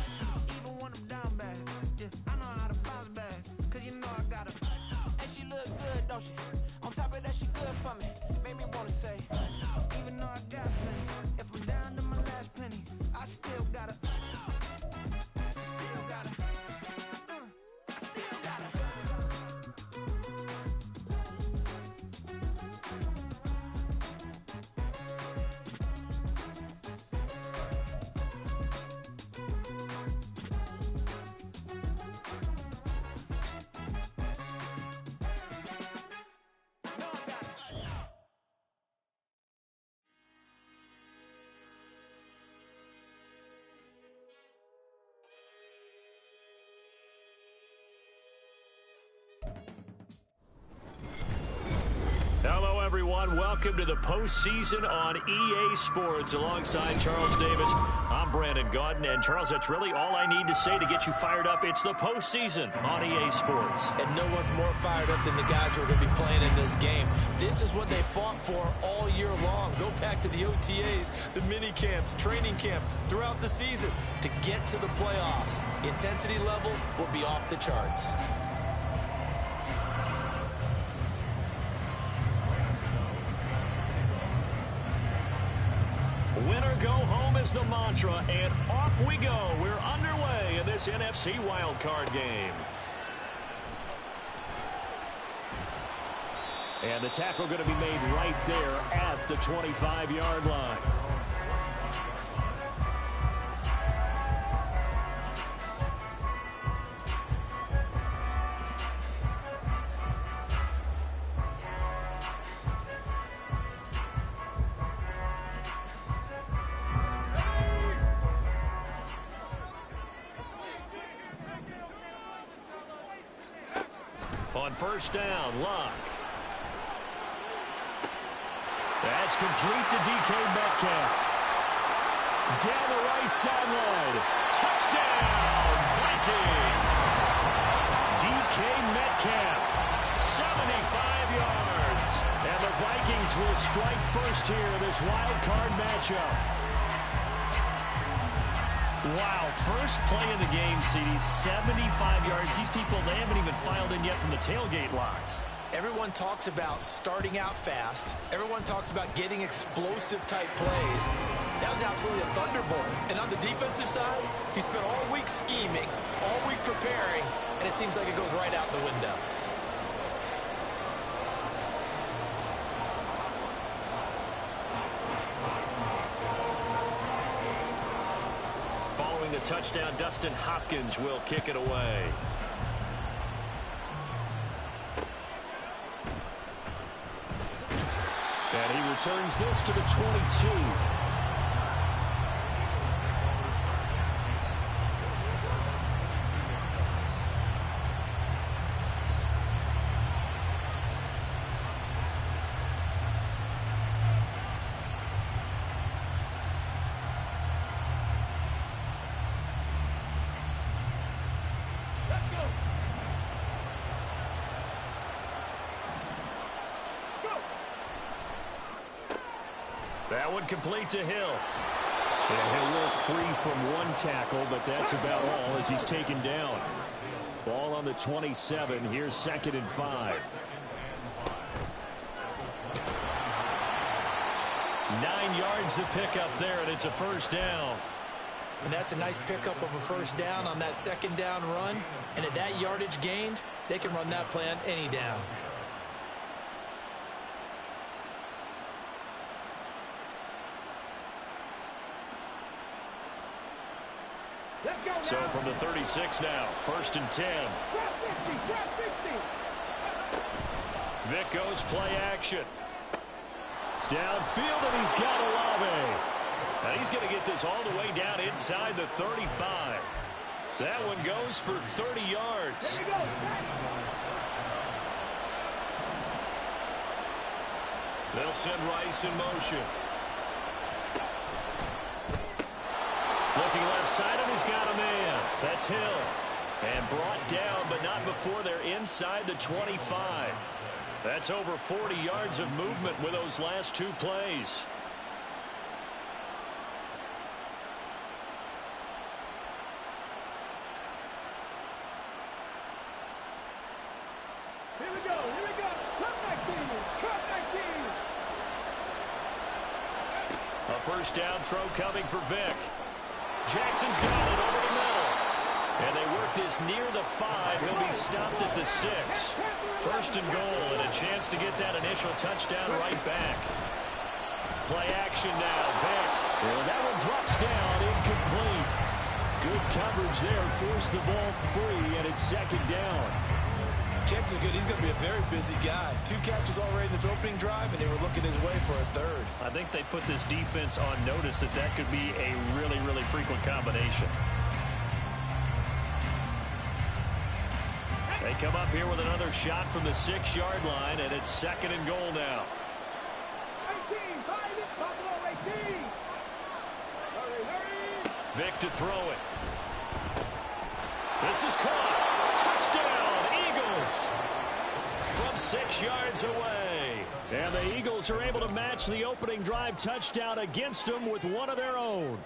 Even when I'm down bad, yeah, I know how to bounce back, cause you know I got it. And she look good, don't she? On top of that, she good for me. Made me wanna say, even though I got plenty, if I'm down to my last penny, I still got it. Still got it. Hello, everyone. Welcome to the postseason on EA Sports alongside Charles Davis. I'm Brandon Gaudin. And, Charles, that's really all I need to say to get you fired up. It's the postseason on EA Sports. And no one's more fired up than the guys who are going to be playing in this game. This is what they fought for all year long. Go back to the OTAs, the mini camps, training camp, throughout the season to get to the playoffs. Intensity level will be off the charts. Winner go home is the mantra, and off we go. We're underway in this NFC wildcard game. And the tackle going to be made right there at the 25-yard line. On first down, Luck. That's complete to DK Metcalf. Down the right sideline. Touchdown, Vikings. DK Metcalf, 75 yards. And the Vikings will strike first here in this wild card matchup. Wow, first play of the game, CD, 75 yards. These people, they haven't even filed in yet from the tailgate lots. Everyone talks about starting out fast. Everyone talks about getting explosive-type plays. That was absolutely a thunderbolt. And on the defensive side, he spent all week scheming, all week preparing, and it seems like it goes right out the window. Following the touchdown, Dustin Hopkins will kick it away. And he returns this to the 22. That one complete to Hill. And he'll look free from one tackle, but that's about all as he's taken down. Ball on the 27. Here's 2nd and 5. 9 yards to pick up there, and it's a first down. And that's a nice pickup of a first down on that second down run. And at that yardage gained, they can run that play on any down. So from the 36 now, 1st and 10. Vic goes play action. Downfield, and he's got Olave. And he's going to get this all the way down inside the 35. That one goes for 30 yards. They'll send Rice in motion. Looking left side, and he's got a man. That's Hill. And brought down, but not before they're inside the 25. That's over 40 yards of movement with those last 2 plays. Here we go. Cut back team. A first down throw coming for Vic. Jackson's got it over the middle. And they work this near the 5. He'll be stopped at the 6. 1st and goal, and a chance to get that initial touchdown right back. Play action now, Vic. And that one drops down, incomplete. Good coverage there, forced the ball free, and it's 2nd down. Chances are good he's going to be a very busy guy. 2 catches already in this opening drive, and they were looking his way for a 3rd. I think they put this defense on notice that that could be a really, really frequent combination. They come up here with another shot from the 6-yard line, and it's 2nd and goal now. 18, find it, Buffalo 18. Hurry. Vic to throw it. This is caught. Touchdown, Eagles. From 6 yards away. And the Eagles are able to match the opening drive touchdown against them with one of their own.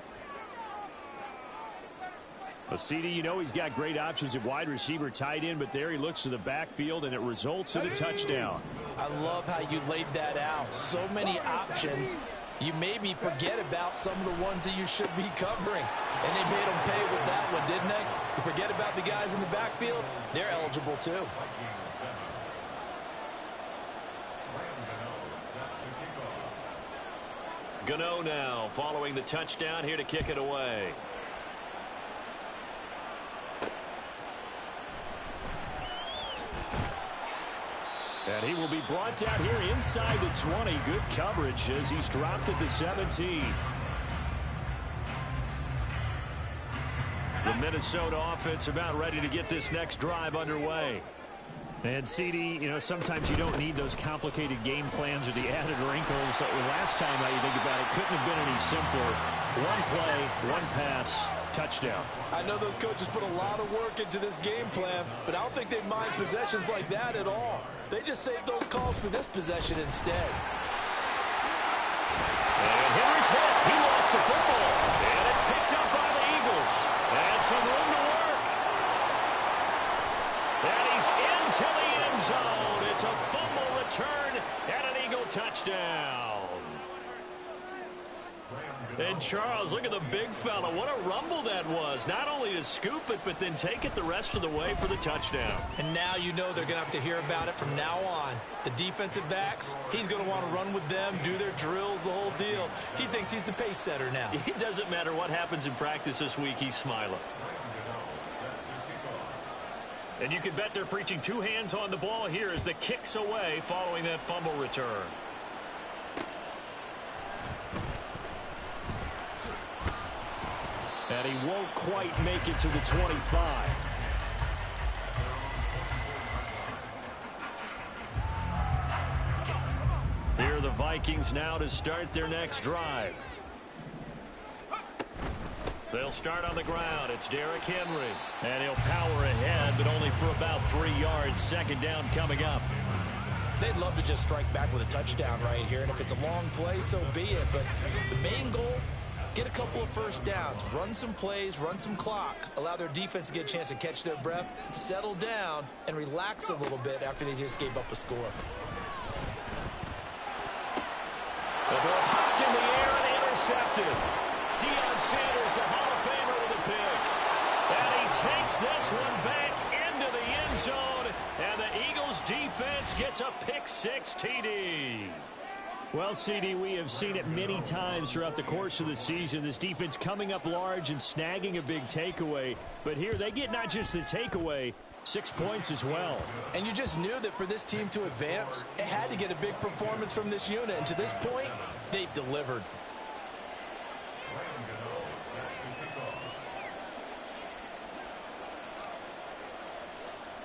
But CD, you know he's got great options at wide receiver, tight end, but there he looks to the backfield, and it results in a touchdown. I love how you laid that out. So many options. you maybe forget about some of the ones that you should be covering. And they made them pay with that one, didn't they? You forget about the guys in the backfield, they're eligible too. Gano now following the touchdown here to kick it away. And he will be brought down here inside the 20. Good coverage as he's dropped at the 17. The Minnesota offense about ready to get this next drive underway. And CD, you know, sometimes you don't need those complicated game plans or the added wrinkles. Last time you think about it, couldn't have been any simpler. One play, one pass, touchdown. I know those coaches put a lot of work into this game plan, but I don't think they mind possessions like that at all. They just saved those calls for this possession instead. And Henry's hit. He lost the football. And it's picked up by the Eagles. And some room to work. And he's into the end zone. It's a fumble return and an Eagle touchdown. And Charles, look at the big fella. What a rumble that was. Not only to scoop it, but then take it the rest of the way for the touchdown. And now you know they're going to have to hear about it from now on. The defensive backs, he's going to want to run with them, do their drills, the whole deal. He thinks he's the pace setter now. It doesn't matter what happens in practice this week, he's smiling. And you can bet they're preaching two hands on the ball here as the kick's away following that fumble return. And he won't quite make it to the 25. Here are the Vikings now to start their next drive. They'll start on the ground. It's Derrick Henry. And he'll power ahead, but only for about 3 yards. Second down coming up. They'd love to just strike back with a touchdown right here. And if it's a long play, so be it. But the main goal, get a couple of first downs, run some plays, run some clock, allow their defense to get a chance to catch their breath, settle down, and relax a little bit after they just gave up a score. The ball popped in the air and intercepted. Deion Sanders, the Hall of Famer, with a pick. And he takes this one back into the end zone, and the Eagles defense gets a pick-6 TD. Well, CD, we have seen it many times throughout the course of the season. This defense coming up large and snagging a big takeaway. But here they get not just the takeaway, 6 points as well. And you just knew that for this team to advance, it had to get a big performance from this unit. And to this point, they've delivered.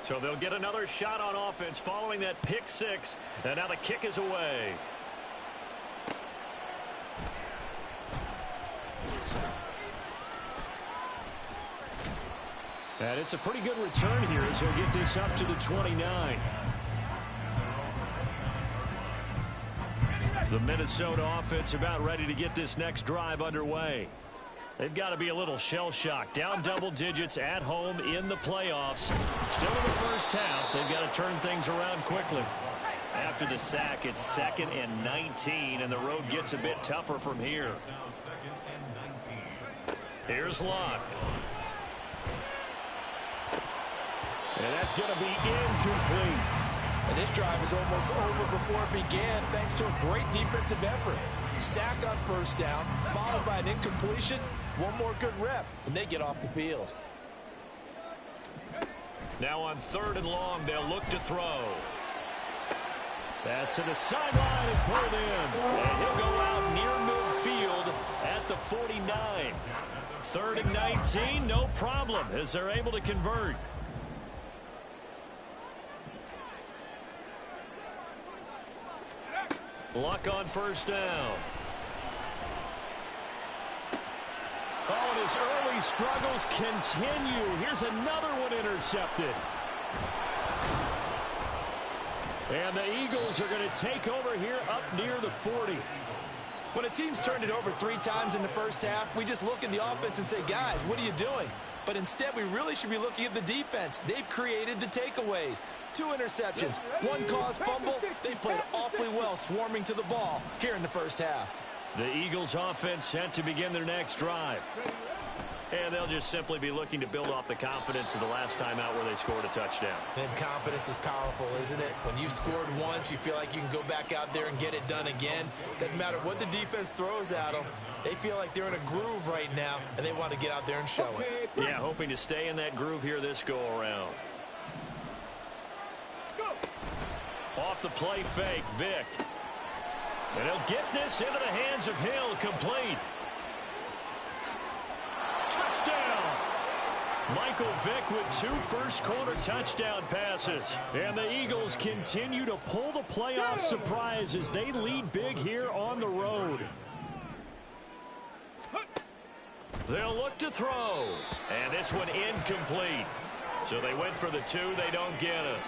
So they'll get another shot on offense following that pick-6. And now the kick is away. And it's a pretty good return here as he'll get this up to the 29. The Minnesota offense about ready to get this next drive underway. They've got to be a little shell-shocked. Down double digits at home in the playoffs. Still in the first half. They've got to turn things around quickly. After the sack, it's 2nd and 19, and the road gets a bit tougher from here. Here's Locke. And that's going to be incomplete. And this drive is almost over before it began thanks to a great defensive effort. Sack on first down, followed by an incompletion. One more good rep, and they get off the field. Now on 3rd and long, they'll look to throw. Pass to the sideline and pulled in. And he'll go out near midfield at the 49. 3rd and 19, no problem, as they're able to convert. Luck on first down. Oh, and his early struggles continue. Here's another one intercepted. And the Eagles are going to take over here up near the 40. When a team's turned it over 3 times in the first half, we just look at the offense and say, guys, what are you doing? But instead, we really should be looking at the defense. They've created the takeaways. 2 interceptions, 1 caused fumble. They played awfully well swarming to the ball here in the first half. The Eagles offense set to begin their next drive. And they'll just simply be looking to build off the confidence of the last time out where they scored a touchdown. And confidence is powerful, isn't it? When you've scored once, you feel like you can go back out there and get it done again. Doesn't matter what the defense throws at them. They feel like they're in a groove right now, and they want to get out there and show it. Yeah, hoping to stay in that groove here this go-around. Off the play fake, Vick. And he'll get this into the hands of Hill, complete. Touchdown! Michael Vick with 2 first-quarter touchdown passes. And the Eagles continue to pull the playoff surprise as they lead big here on the road. They'll look to throw. And this one incomplete. So they went for the 2. They don't get it.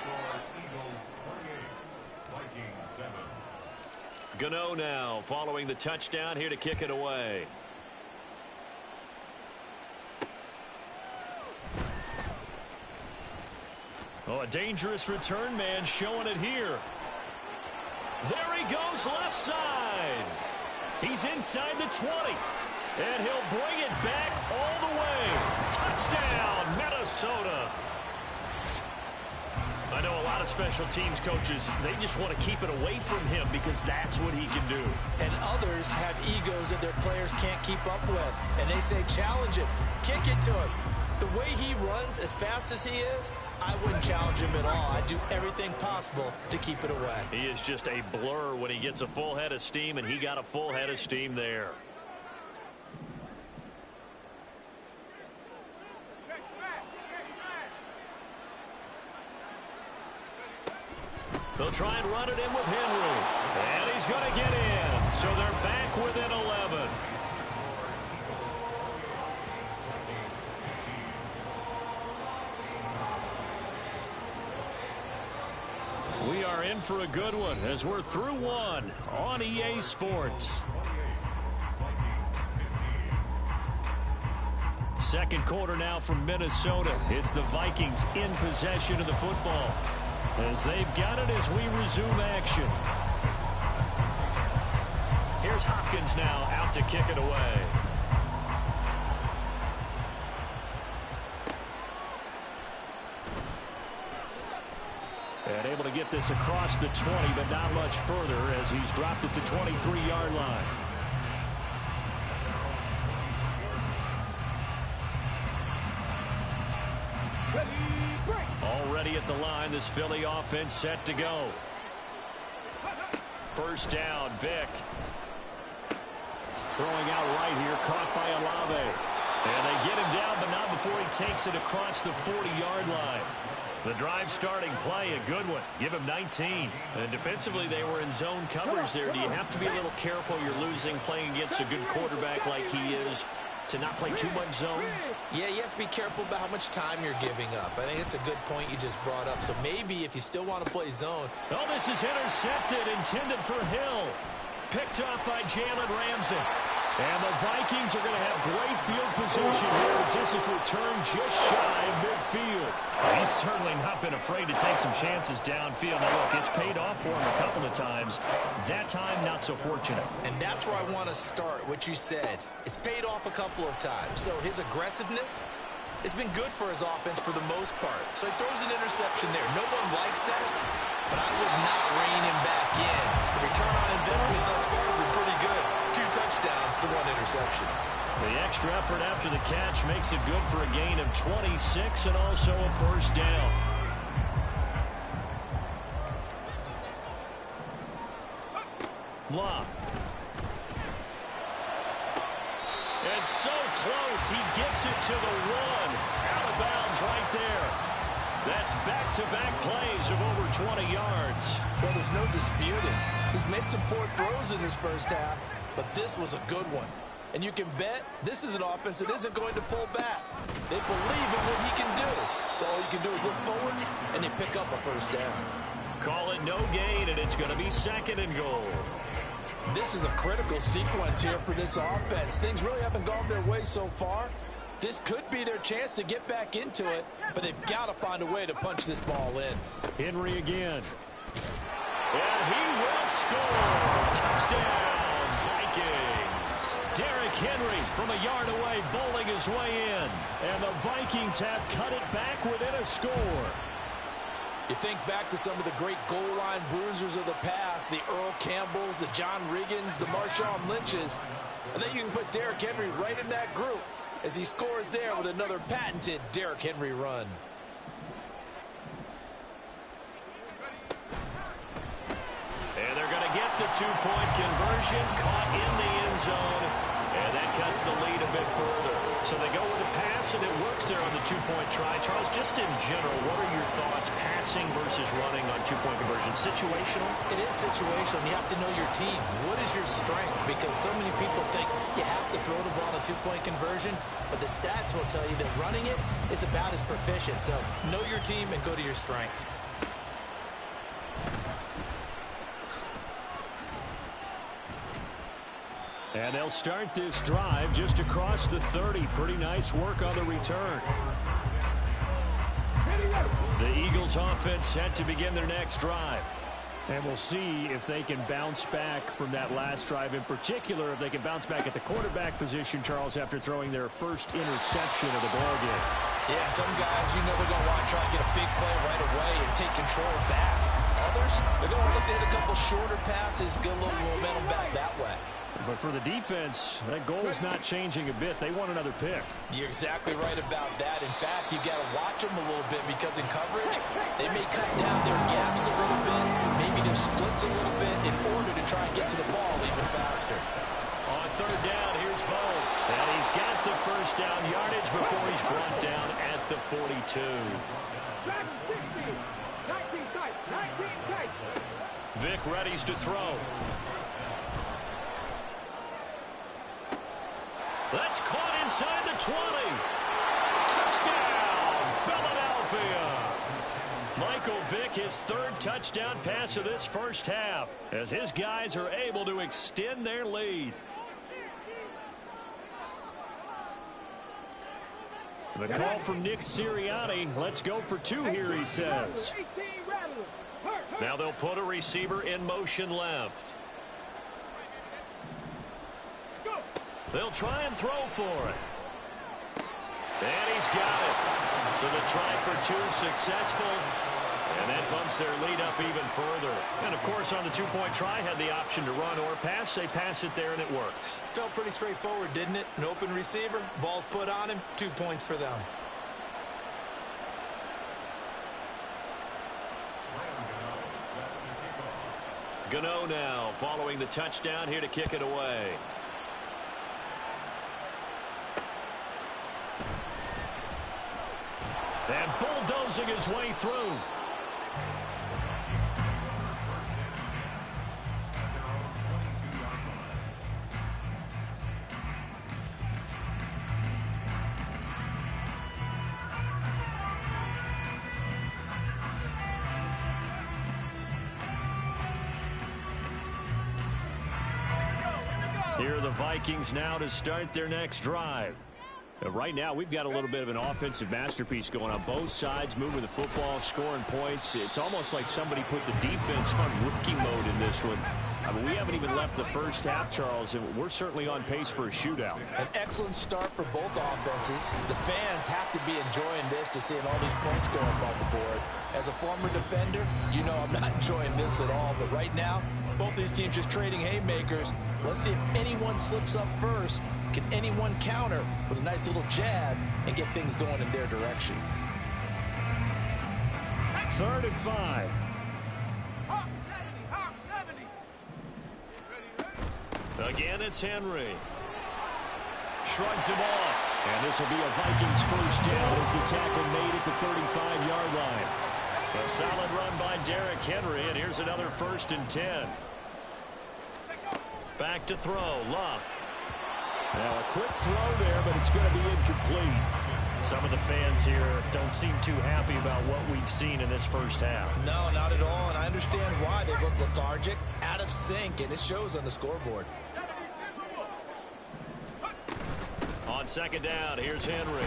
Gano now following the touchdown here to kick it away. Oh, a dangerous return man showing it here. There he goes left side. He's inside the 20. And he'll bring it back all the way. Touchdown, Minnesota. I know a lot of special teams coaches, they just want to keep it away from him because that's what he can do. And others have egos that their players can't keep up with. And they say, challenge it, kick it to him. The way he runs as fast as he is, I wouldn't challenge him at all. I'd do everything possible to keep it away. He is just a blur when he gets a full head of steam, and he got a full head of steam there. They'll try and run it in with Henry. And he's going to get in. So they're back within 11. We are in for a good one as we're through one on EA Sports. Second quarter now from Minnesota. It's the Vikings in possession of the football as they've got it as we resume action. Here's Hopkins now out to kick it away. And able to get this across the 20, but not much further as he's dropped at the 23-yard line. Already at the line, this Philly offense set to go. First down, Vick. Throwing out right here, caught by Olave. And they get him down, but not before he takes it across the 40-yard line. The drive starting play, a good one. Give him 19. And defensively, they were in zone coverage there. Do you have to be a little careful? You're losing, playing against a good quarterback like he is, to not play too much zone? Yeah, you have to be careful about how much time you're giving up. I think it's a good point you just brought up. So maybe if you still want to play zone. Oh, this is intercepted, intended for Hill. Picked off by Jalen Ramsey. And the Vikings are going to have great field position here as this is returned just shy of midfield. He's certainly not been afraid to take some chances downfield. Now, look, it's paid off for him a couple of times. That time, not so fortunate. And that's where I want to start, what you said. It's paid off a couple of times. So his aggressiveness has been good for his offense for the most part. So he throws an interception there. No one likes that, but I would not rein him back in. The return on investment thus far has been pretty good. 2 touchdowns to 1 interception. The extra effort after the catch makes it good for a gain of 26 and also a first down. Blah. It's so close. He gets it to the 1. Out of bounds right there. That's back-to-back plays of over 20 yards. Well, there's no disputing. He's made some poor throws in this first half, but this was a good one. And you can bet this is an offense that isn't going to pull back. They believe in what he can do. So all you can do is look forward, and they pick up a first down. Call it no gain, and it's going to be 2nd and goal. This is a critical sequence here for this offense. Things really haven't gone their way so far. This could be their chance to get back into it, but they've got to find a way to punch this ball in. Henry again. And he will score. Touchdown, Vikings. Henry from a yard away, bowling his way in. And the Vikings have cut it back within a score. You think back to some of the great goal line bruisers of the past, the Earl Campbells, the John Riggins, the Marshawn Lynches. I think you can put Derrick Henry right in that group as he scores there with another patented Derrick Henry run. And they're going to get the two-point conversion, caught in the end zone, and that cuts the lead a bit further. So they go with a pass, and it works there on the two-point try. Charles, just in general, what are your thoughts passing versus running on two-point conversion? Situational? It is situational. You have to know your team. What is your strength? Because so many people think you have to throw the ball on a two-point conversion, but the stats will tell you that running it is about as proficient. So know your team and go to your strength. And they'll start this drive just across the 30. Pretty nice work on the return. The Eagles offense set to begin their next drive. And we'll see if they can bounce back from that last drive. In particular, if they can bounce back at the quarterback position, Charles, after throwing their first interception of the ballgame. Yeah, some guys, you know, they're going to want to try to get a big play right away and take control back. Others, they're going to look to hit a couple shorter passes, get a little momentum back that way. But for the defense, that goal is not changing a bit. They want another pick. You're exactly right about that. In fact, you got to watch them a little bit because in coverage, they may cut down their gaps a little bit, maybe their splits a little bit in order to try and get to the ball even faster. On third down, here's Bo. And he's got the first down yardage before he's brought down at the 42. Vic readies to throw. That's caught inside the 20. Touchdown, Philadelphia. Michael Vick, his third touchdown pass of this first half, as his guys are able to extend their lead. The call from Nick Sirianni. Let's go for two here, he says. Now they'll put a receiver in motion left. They'll try and throw for it. And he's got it. So the try for two successful. And that bumps their lead up even further. And, of course, on the two-point try, had the option to run or pass. They pass it there, and it works. Felt pretty straightforward, didn't it? An open receiver, ball's put on him, 2 points for them. Gano now following the touchdown here to kick it away. And bulldozing his way through. Here are the Vikings now to start their next drive. Right now, we've got a little bit of an offensive masterpiece going on. Both sides moving the football, scoring points. It's almost like somebody put the defense on rookie mode in this one. I mean, we haven't even left the first half, Charles, and we're certainly on pace for a shootout. An excellent start for both offenses. The fans have to be enjoying this to seeing all these points go up on the board. As a former defender, you know I'm not enjoying this at all. But right now, both these teams just trading haymakers. Let's see if anyone slips up first. Can anyone counter with a nice little jab and get things going in their direction? 3rd and 5. Again, it's Henry. Shrugs him off. And this will be a Vikings first down as the tackle made at the 35-yard line. A solid run by Derrick Henry, and here's another 1st and 10. Back to throw, Luck. Now a quick throw there, but it's going to be incomplete. Some of the fans here don't seem too happy about what we've seen in this first half. No, not at all, and I understand why. They look lethargic, out of sync, and it shows on the scoreboard. On 2nd down, here's Henry.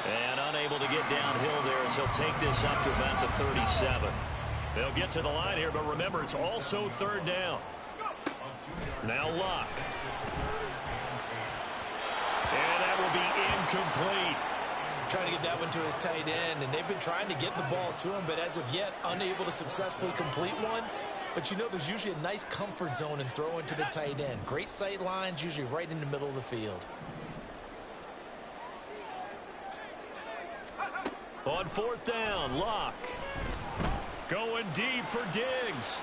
And unable to get downhill there as he'll take this up to about the 37. They'll get to the line here, but remember, it's also 3rd down. Now Luck. be incomplete. Trying to get that one to his tight end, and they've been trying to get the ball to him, but as of yet, unable to successfully complete one. But you know there's usually a nice comfort zone in throwing to the tight end. Great sight lines, usually right in the middle of the field. On fourth down, Locke. Going deep for Diggs.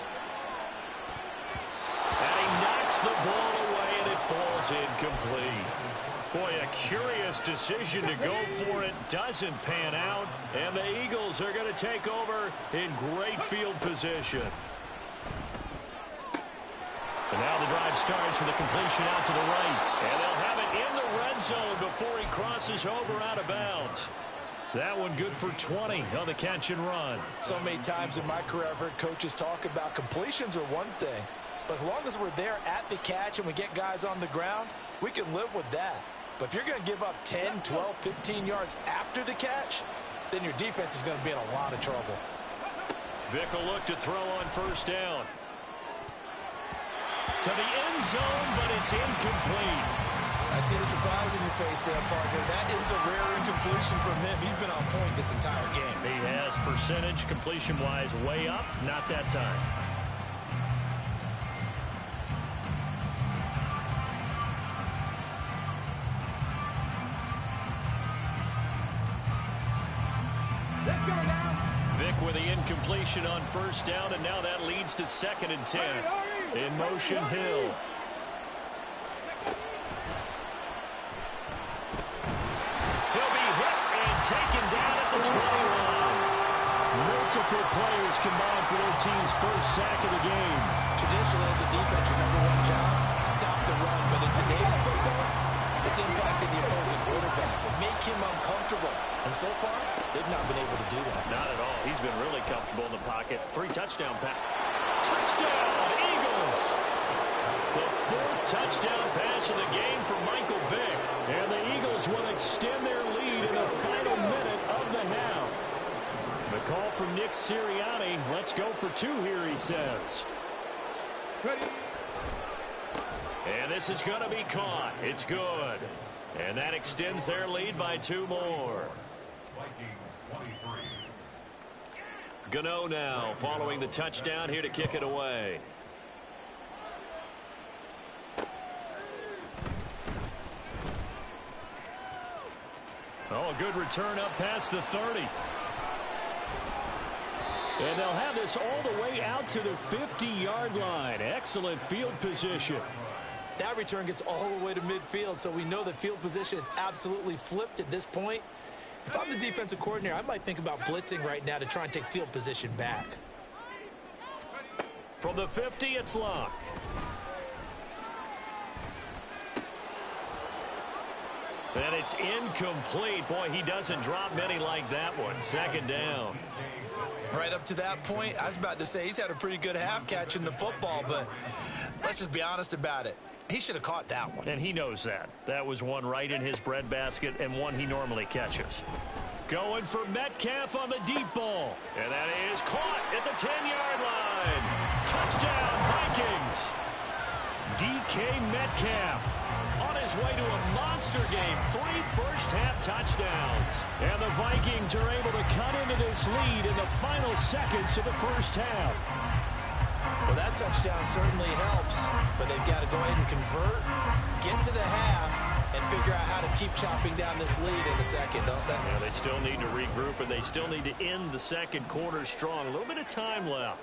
And he knocks the ball away, and it falls incomplete. Boy, a curious decision to go for it. Doesn't pan out, and the Eagles are going to take over in great field position. And now the drive starts with a completion out to the right. And they'll have it in the red zone before he crosses over out of bounds. That one good for 20 on the catch and run. So many times in my career I've heard coaches talk about completions are one thing. But as long as we're there at the catch and we get guys on the ground, we can live with that. But if you're going to give up 10, 12, 15 yards after the catch, then your defense is going to be in a lot of trouble. Vick will look to throw on first down. To the end zone, but it's incomplete. I see the surprise in your face there, partner. That is a rare incompletion from him. He's been on point this entire game. He has percentage completion-wise way up, not that time. Let's go now. Vick with the incompletion on first down, and now that leads to 2nd and 10. In motion, Hill. He'll be hit and taken down at the 20-line. Multiple players combined for their team's first sack of the game. Traditionally, as a defense, your #1 job, stop the run. But in today's football, it's impacted the opposing quarterback. Make him uncomfortable. And so far, they've not been able to do that. Not at all. He's been really comfortable in the pocket. 3 touchdown pass. Touchdown, Eagles! The 4th touchdown pass of the game for Michael Vick. And the Eagles will extend their lead in the final minute of the half. The call from Nick Sirianni. Let's go for 2 here, he says. Ready. And this is going to be caught. It's good. And that extends their lead by 2 more. Vikings 23. Gano now following the touchdown here to kick it away. Oh, a good return up past the 30. And they'll have this all the way out to the 50-yard line. Excellent field position. That return gets all the way to midfield, so we know the field position is absolutely flipped at this point. If I'm the defensive coordinator, I might think about blitzing right now to try and take field position back. From the 50, it's Locke. And it's incomplete. Boy, he doesn't drop many like that one. 2nd down. Right up to that point, I was about to say he's had a pretty good half catching the football, but let's just be honest about it. He should have caught that one. And he knows that. That was one right in his breadbasket and one he normally catches. Going for Metcalf on the deep ball. And that is caught at the 10-yard line. Touchdown, Vikings. DK Metcalf on his way to a monster game. 3 first-half touchdowns. And the Vikings are able to cut into this lead in the final seconds of the first half. Well, that touchdown certainly helps, but they've got to go ahead and convert, get to the half, and figure out how to keep chopping down this lead in the second, don't they? Yeah, they still need to regroup, and they still need to end the second quarter strong. A little bit of time left.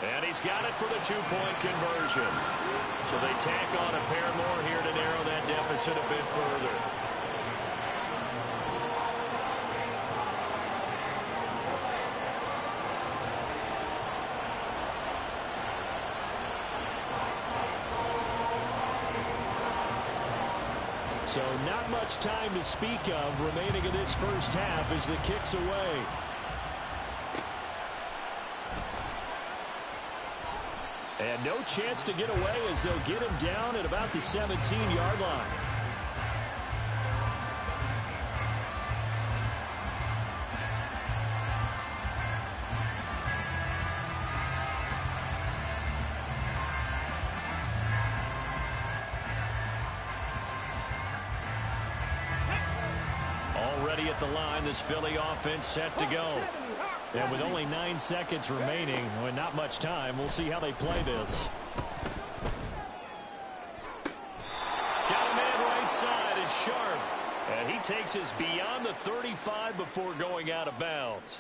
And he's got it for the 2-point conversion. So they tack on a pair more here to narrow that deficit a bit further. So not much time to speak of remaining in this first half as the kick's away. And no chance to get away as they'll get him down at about the 17-yard line. ready at the line. This Philly offense set to go. And with only 9 seconds remaining, with not much time, we'll see how they play this. Got a man right side. It's Sharp. And he takes us beyond the 35 before going out of bounds.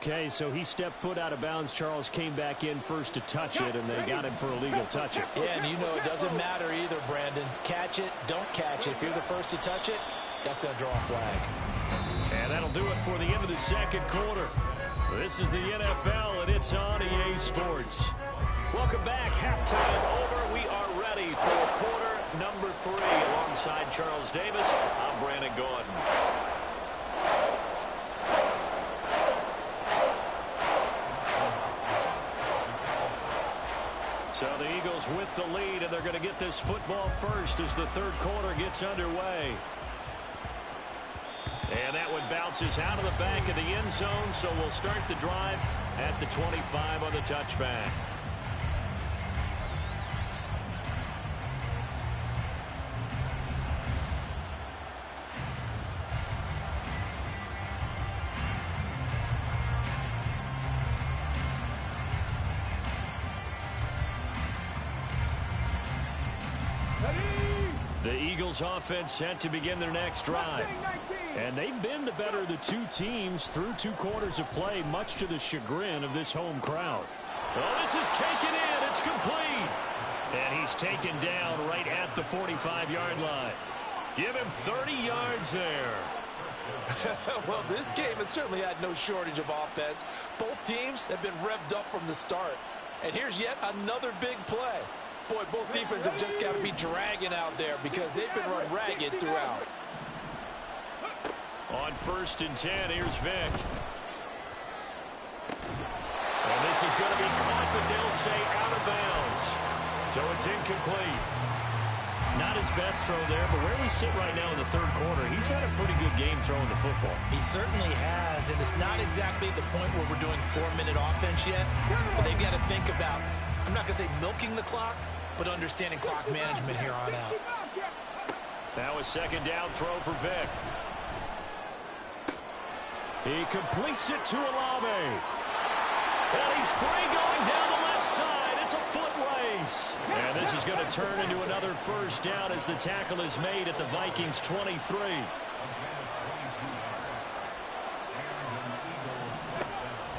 Okay, so he stepped foot out of bounds. Charles came back in first to touch it, and they got him for a legal touch it. Yeah, and you know it doesn't matter either, Brandon. Catch it, don't catch it. If you're the first to touch it, that's going to draw a flag. And that'll do it for the end of the second quarter. This is the NFL, and it's on EA Sports. Welcome back. Halftime over. We are ready for quarter number 3. Alongside Charles Davis, I'm Brandon Gaudin. So the Eagles with the lead, and they're going to get this football first as the third quarter gets underway. And that one bounces out of the back of the end zone, so we'll start the drive at the 25 on the touchback. The Eagles offense set to begin their next drive. And they've been the better of the two teams through 2 quarters of play, much to the chagrin of this home crowd. Oh, this is taken in. It's complete. And he's taken down right at the 45-yard line. Give him 30 yards there. Well, this game has certainly had no shortage of offense. Both teams have been revved up from the start. And here's yet another big play. Boy, both defenses have just got to be dragging out there because they've been run ragged throughout. On 1st and 10, here's Vick. And this is going to be caught, but they'll say out of bounds. So it's incomplete. Not his best throw there, but where we sit right now in the third quarter, he's had a pretty good game throwing the football. He certainly has, and it's not exactly the point where we're doing 4-minute offense yet, but they've got to think about, I'm not going to say milking the clock, but understanding clock management here on out. Now a second down throw for Vick. He completes it to Olave. And he's free going down the left side. It's a foot race. And this is going to turn into another first down as the tackle is made at the Vikings 23.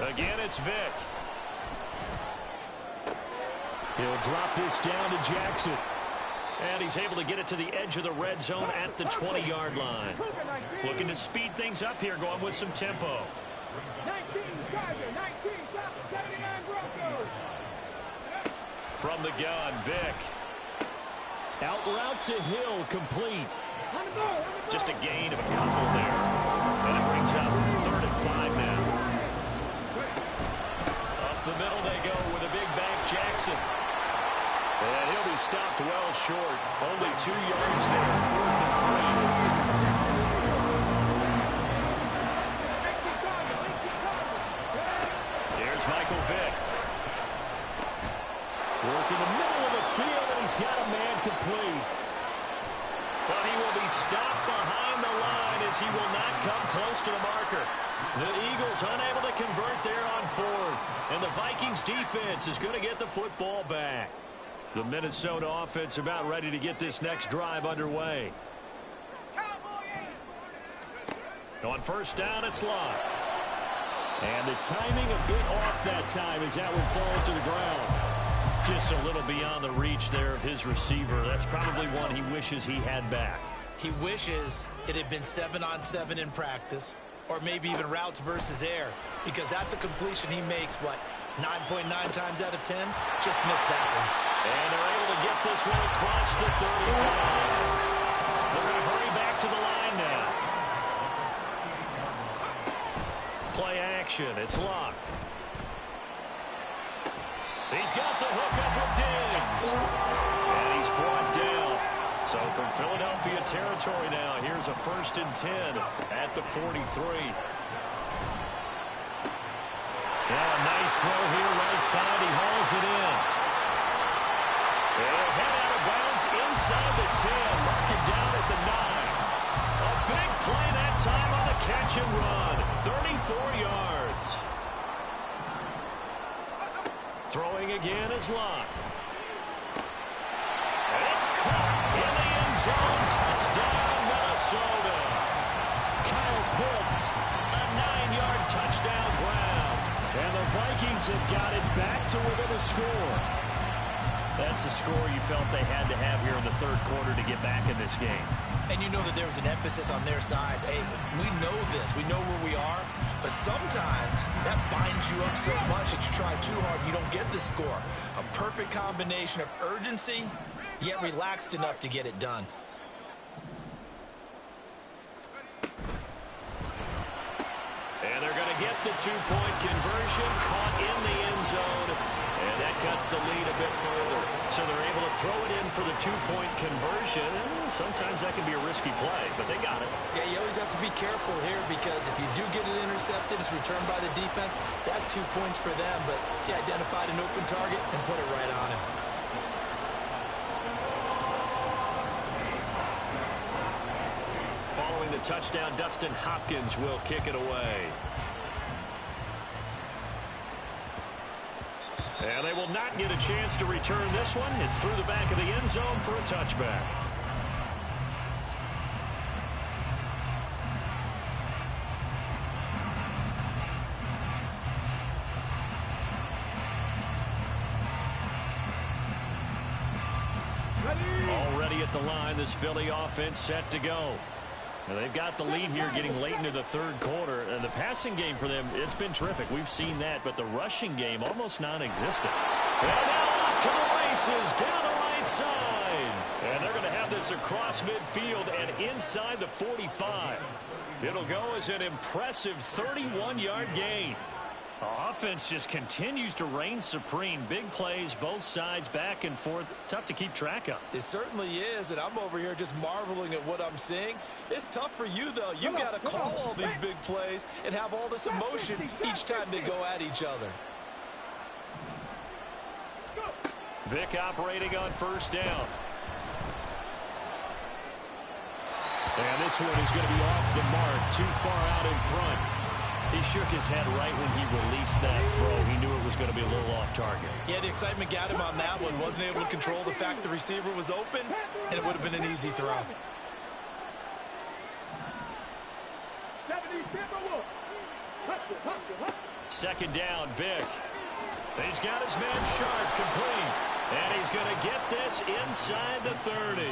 Again, it's Vick. He'll drop this down to Jackson. And he's able to get it to the edge of the red zone at the 20-yard line. Looking to speed things up here, going with some tempo. 19, Charger, 19, 79 Broncos. From the gun, Vick. Out route to Hill, complete. Just a gain of a couple there. And it brings up 3rd and 5 now. Up the middle they go with a big back, Jackson. And he'll be stopped well short. Only 2 yards there, 4th and 3. Here's Michael Vick. Working the middle of the field, and he's got a man complete. But he will be stopped behind the line as he will not come close to the marker. The Eagles unable to convert there on 4th. And the Vikings defense is going to get the football back. The Minnesota offense about ready to get this next drive underway. On 1st down, it's Locke. And the timing a bit off that time as that one falls to the ground. Just a little beyond the reach there of his receiver. That's probably one he wishes he had back. He wishes it had been 7-on-7 in practice, or maybe even routes versus air, because that's a completion he makes, what, 9.9 times out of 10? Just missed that one. And they're able to get this one across the 35. They're going to hurry back to the line now. Play action. It's Locke. He's got the hook up with Diggs. And he's brought down. So from Philadelphia territory now, here's a 1st and 10 at the 43. Yeah, a nice throw here right side. He hauls it in. He'll head out of bounds inside the 10. Mark it down at the 9. A big play that time on the catch and run. 34 yards. Throwing again is Locke. It's caught in the end zone. Touchdown, Minnesota. Kyle Pitts, a 9-yard touchdown grab. And the Vikings have got it back to within a score. That's a score you felt they had to have here in the third quarter to get back in this game. And you know that there was an emphasis on their side. Hey, we know this. We know where we are. But sometimes that binds you up so much that you try too hard, you don't get the score. A perfect combination of urgency, yet relaxed enough to get it done. And they're going to get the two-point conversion, caught in the end zone, and that cuts the lead a bit further. So they're able to throw it in for the two-point conversion. Sometimes that can be a risky play, but they got it. Yeah, you always have to be careful here because if you do get it intercepted, it's returned by the defense, that's 2 points for them. But he identified an open target and put it right on him. Following the touchdown, Dustin Hopkins will kick it away. And they will not get a chance to return this one. It's through the back of the end zone for a touchback. Already at the line, this Philly offense set to go. Now they've got the lead here getting late into the third quarter. And the passing game for them, it's been terrific. We've seen that, but the rushing game almost non-existent. And now off to the races down the right side. And they're going to have this across midfield and inside the 45. It'll go as an impressive 31-yard gain. The offense just continues to reign supreme. Big plays, both sides, back and forth. Tough to keep track of. It certainly is, and I'm over here just marveling at what I'm seeing. It's tough for you, though. You got to call all these big plays and have all this emotion each time they go at each other. Vick operating on first down. And this one is going to be off the mark, too far out in front. He shook his head right when he released that throw. He knew it was going to be a little off target. Yeah, the excitement got him on that one. Wasn't able to control the fact the receiver was open, and it would have been an easy throw. Second down, Vick. He's got his man Sharp complete. And he's going to get this inside the 30.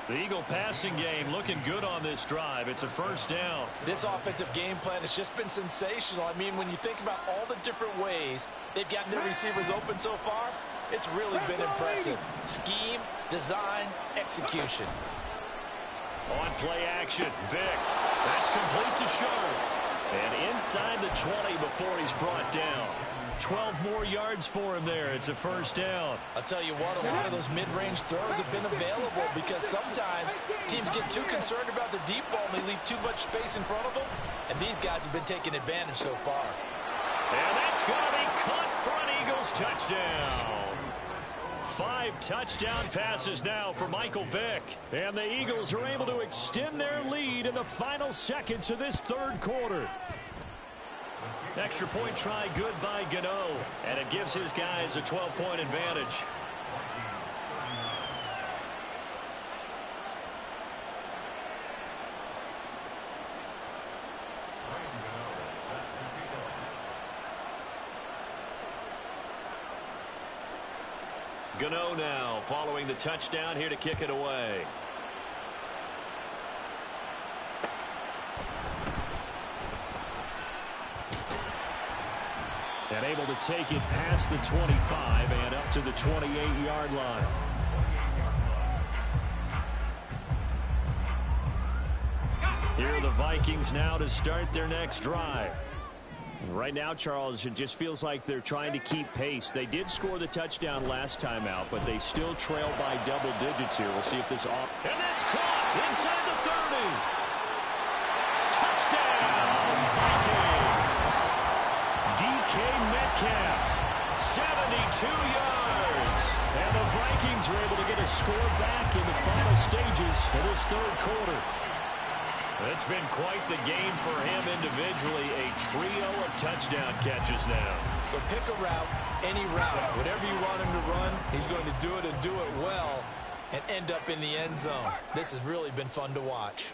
The Eagle passing game looking good on this drive. It's a first down. This offensive game plan has just been sensational. I mean, when you think about all the different ways they've gotten their receivers open so far, it's really been impressive. Scheme, design, execution. On play action, Vick. That's complete to Sharp. And inside the 20 before he's brought down. 12 more yards for him there. It's a first down. I'll tell you what, a lot of those mid-range throws have been available because sometimes teams get too concerned about the deep ball and they leave too much space in front of them. And these guys have been taking advantage so far. And that's going to be caught for an Eagles touchdown. 5 touchdown passes now for Michael Vick. And the Eagles are able to extend their lead in the final seconds of this third quarter. Extra point try good by Gano, and it gives his guys a 12-point advantage. Gano now following the touchdown here to kick it away. And able to take it past the 25 and up to the 28-yard line. Here are the Vikings now to start their next drive. Right now, Charles, it just feels like they're trying to keep pace. They did score the touchdown last time out, but they still trail by double digits here. We'll see if this off. And that's caught inside the 30. Touchdown, Vikings. DK Metcalf, 72 yards. And the Vikings are able to get a score back in the final stages of this third quarter. It's been quite the game for him individually. A trio of touchdown catches now. So pick a route, any route. Whatever you want him to run, he's going to do it and do it well and end up in the end zone. This has really been fun to watch.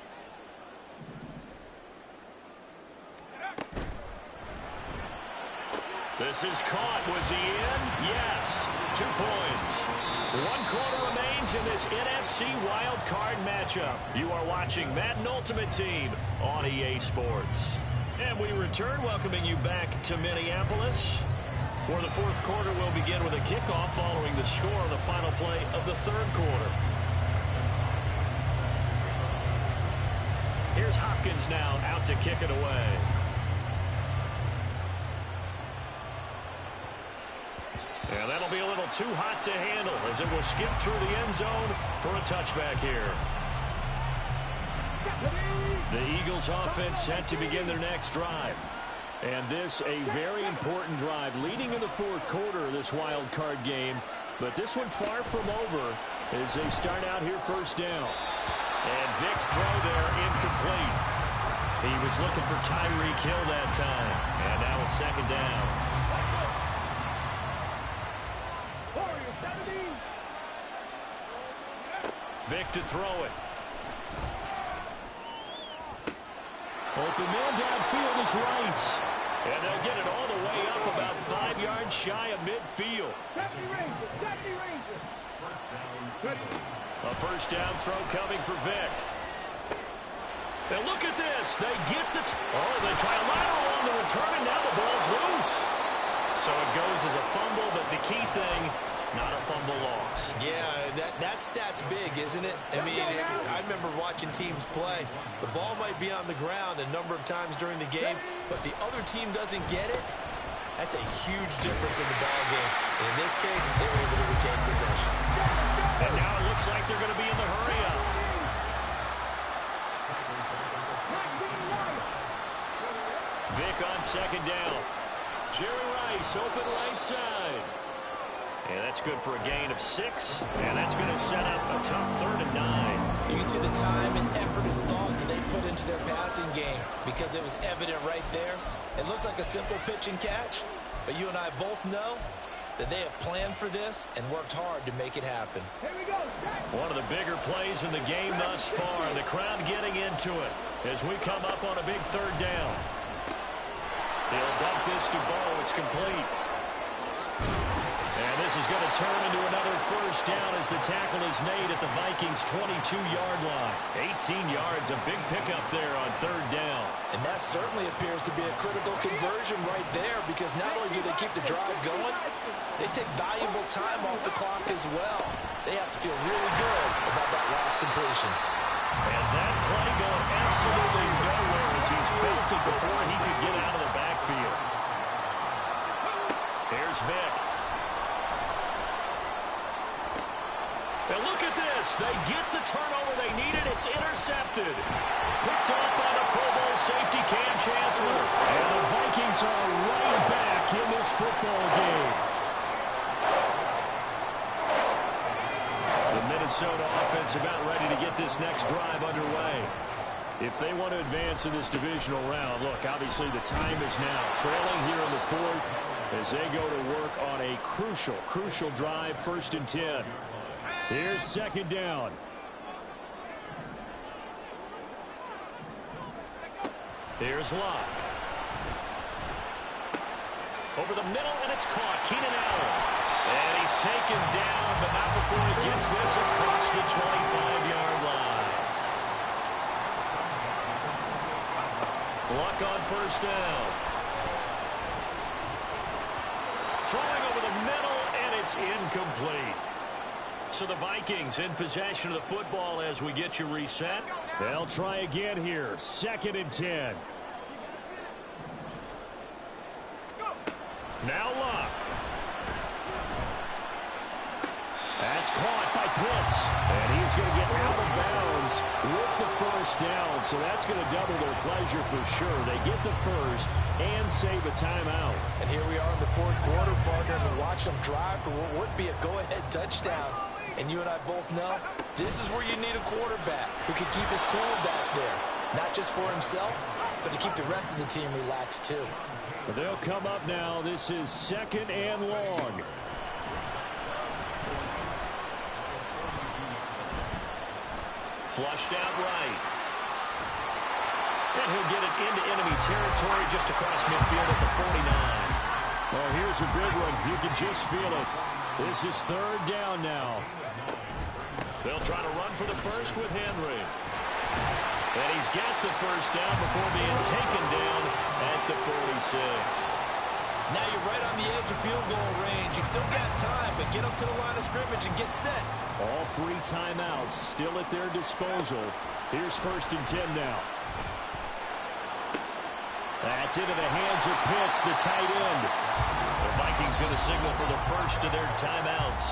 This is caught. Was he in? Yes. 2 points. 1 quarter remains in this NFC Wild Card matchup. You are watching Madden Ultimate Team on EA Sports. And we return, welcoming you back to Minneapolis, where the 4th quarter will begin with a kickoff following the score of the final play of the 3rd quarter. Here's Hopkins now out to kick it away. And that'll be a little too hot to handle as it will skip through the end zone for a touchback here. The Eagles offense set to begin their next drive. And this a very important drive leading in the 4th quarter of this wild card game. But this one far from over as they start out here first down. And Vick's throw there incomplete. He was looking for Tyreek Hill that time. And now it's 2nd down. Vick to throw it. Open man downfield is Rice. And they'll get it all the way up about 5 yards shy of midfield. A first down throw coming for Vick. And look at this. They get the... they try a lateral on the return, and now the ball's loose. So it goes as a fumble, but the key thing... not a fumble loss. Yeah, that stat's big, isn't it? I mean, I remember watching teams play. The ball might be on the ground a number of times during the game, but the other team doesn't get it. That's a huge difference in the ball game. And in this case, they were able to retain possession. And now it looks like they're going to be in the hurry-up. Vick on 2nd down. Jerry Rice open right side. And that's good for a gain of 6. And that's going to set up a tough 3rd and 9. You can see the time and effort and thought that they put into their passing game because it was evident right there. It looks like a simple pitch and catch, but you and I both know that they have planned for this and worked hard to make it happen. One of the bigger plays in the game thus far, and the crowd getting into it as we come up on a big 3rd down. They'll dump this to Bo. It's complete. And this is going to turn into another first down as the tackle is made at the Vikings' 22-yard line. 18 yards, a big pickup there on 3rd down. And that certainly appears to be a critical conversion right there because not only do they keep the drive going, they take valuable time off the clock as well. They have to feel really good about that last completion. And that play going absolutely nowhere as he's belted before he could get out of the backfield. Here's Vick. And look at this. They get the turnover they needed. It's intercepted. Picked up by the Pro Bowl safety Cam Chancellor. And the Vikings are right back in this football game. The Minnesota offense about ready to get this next drive underway. If they want to advance in this divisional round, look, obviously the time is now. Trailing here in the 4th as they go to work on a crucial drive, 1st and 10. Here's 2nd down. Here's Locke. Over the middle, and it's caught. Keenan Allen. And he's taken down, but not before he gets this across the 25-yard line. Luck on 1st down. Throwing over the middle, and it's incomplete. So the Vikings in possession of the football as we get you reset. They'll try again here. 2nd and 10. Now Locke. That's caught by Pitts. And he's going to get out of bounds with the 1st down. So that's going to double their pleasure for sure. They get the 1st and save a timeout. And here we are in the 4th quarter, partner, and watch them drive for what would be a go-ahead touchdown. And you and I both know this is where you need a quarterback who can keep his cool back there. not just for himself, but to keep the rest of the team relaxed too. They'll come up now. This is 2nd and long. Flushed out right. And he'll get it into enemy territory just across midfield at the 49. Well, here's a big one. You can just feel it. This is 3rd down now. They'll try to run for the first with Henry. And he's got the first down before being taken down at the 46. Now you're right on the edge of field goal range. You still got time, but get up to the line of scrimmage and get set. All 3 timeouts still at their disposal. Here's 1st and 10 now. That's into the hands of Pitts, the tight end. The Vikings going to signal for the first of their timeouts,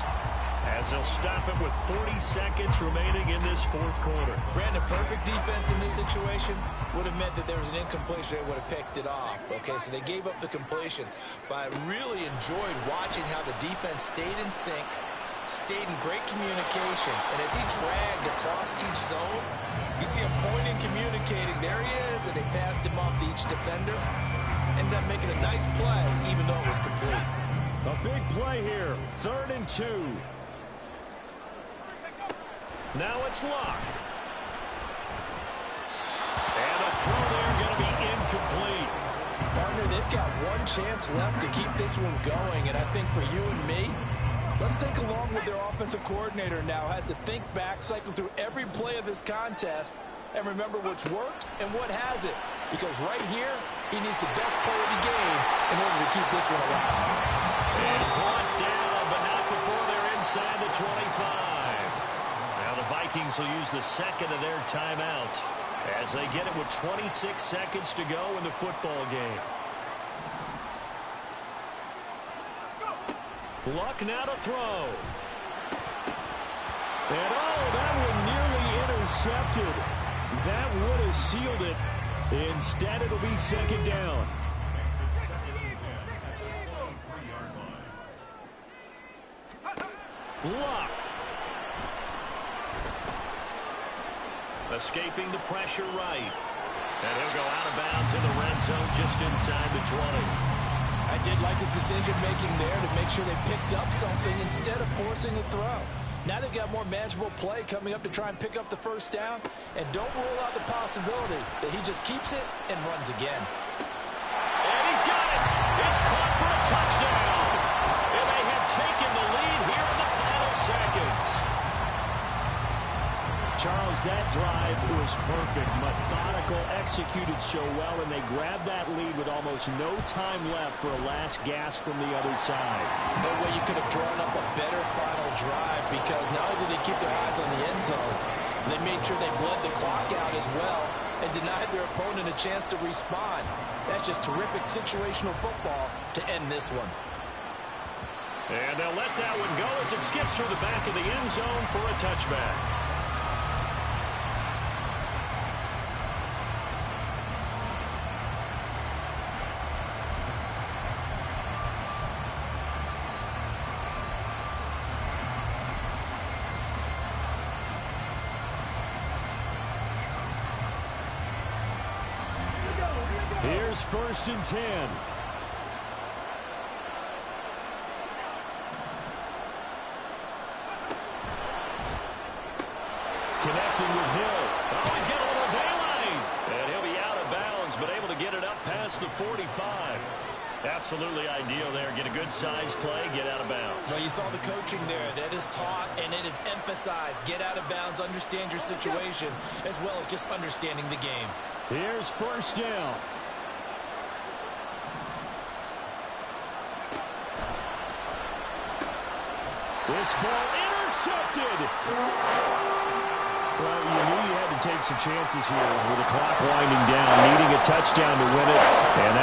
as they'll stop it with 40 seconds remaining in this 4th quarter. Brandon, perfect defense in this situation would have meant that there was an incompletion. They would have picked it off. Okay, so they gave up the completion. But I really enjoyed watching how the defense stayed in sync, stayed in great communication. And as he dragged across each zone, you see him pointing, communicating. There he is, and they passed him off to each defender. Ended up making a nice play, even though it was complete. A big play here. 3rd and 2. Now it's Luck. And a throw there going to be incomplete. Partner, they've got one chance left to keep this one going, and I think for you and me, let's think along with their offensive coordinator now. Has to think back, cycle through every play of this contest, and remember what's worked and what hasn't. Because right here, he needs the best play of the game in order to keep this one alive. And brought down, but not before they're inside the 25. Now the Vikings will use the 2nd of their timeouts as they get it with 26 seconds to go in the football game. Luck now to throw. And that one nearly intercepted. That would have sealed it. Instead, it'll be 2nd down. Luck. Escaping the pressure right. And he'll go out of bounds in the red zone just inside the 20. I did like his decision-making there to make sure they picked up something instead of forcing a throw. Now they've got more manageable play coming up to try and pick up the first down. And don't rule out the possibility that he just keeps it and runs again. And he's got it. It's caught for a touchdown. And they have taken the lead here in the final seconds. Charles, that drive was perfect. Methodical, executed so well, and they grabbed that lead with almost no time left for a last gasp from the other side. No way you could have drawn up a better final drive, because not only did they keep their eyes on the end zone, they made sure they bled the clock out as well and denied their opponent a chance to respond. That's just terrific situational football to end this one. And they'll let that one go as it skips through the back of the end zone for a touchback. Here's 1st and 10. Connecting with Hill. Oh, he's got a little daylight. And he'll be out of bounds, but able to get it up past the 45. Absolutely ideal there. Get a good size play, get out of bounds. Well, you saw the coaching there. That is taught and it is emphasized. Get out of bounds, understand your situation, as well as just understanding the game. Here's 1st down. This ball intercepted. Well, you knew you had to take some chances here with the clock winding down, needing a touchdown to win it, and that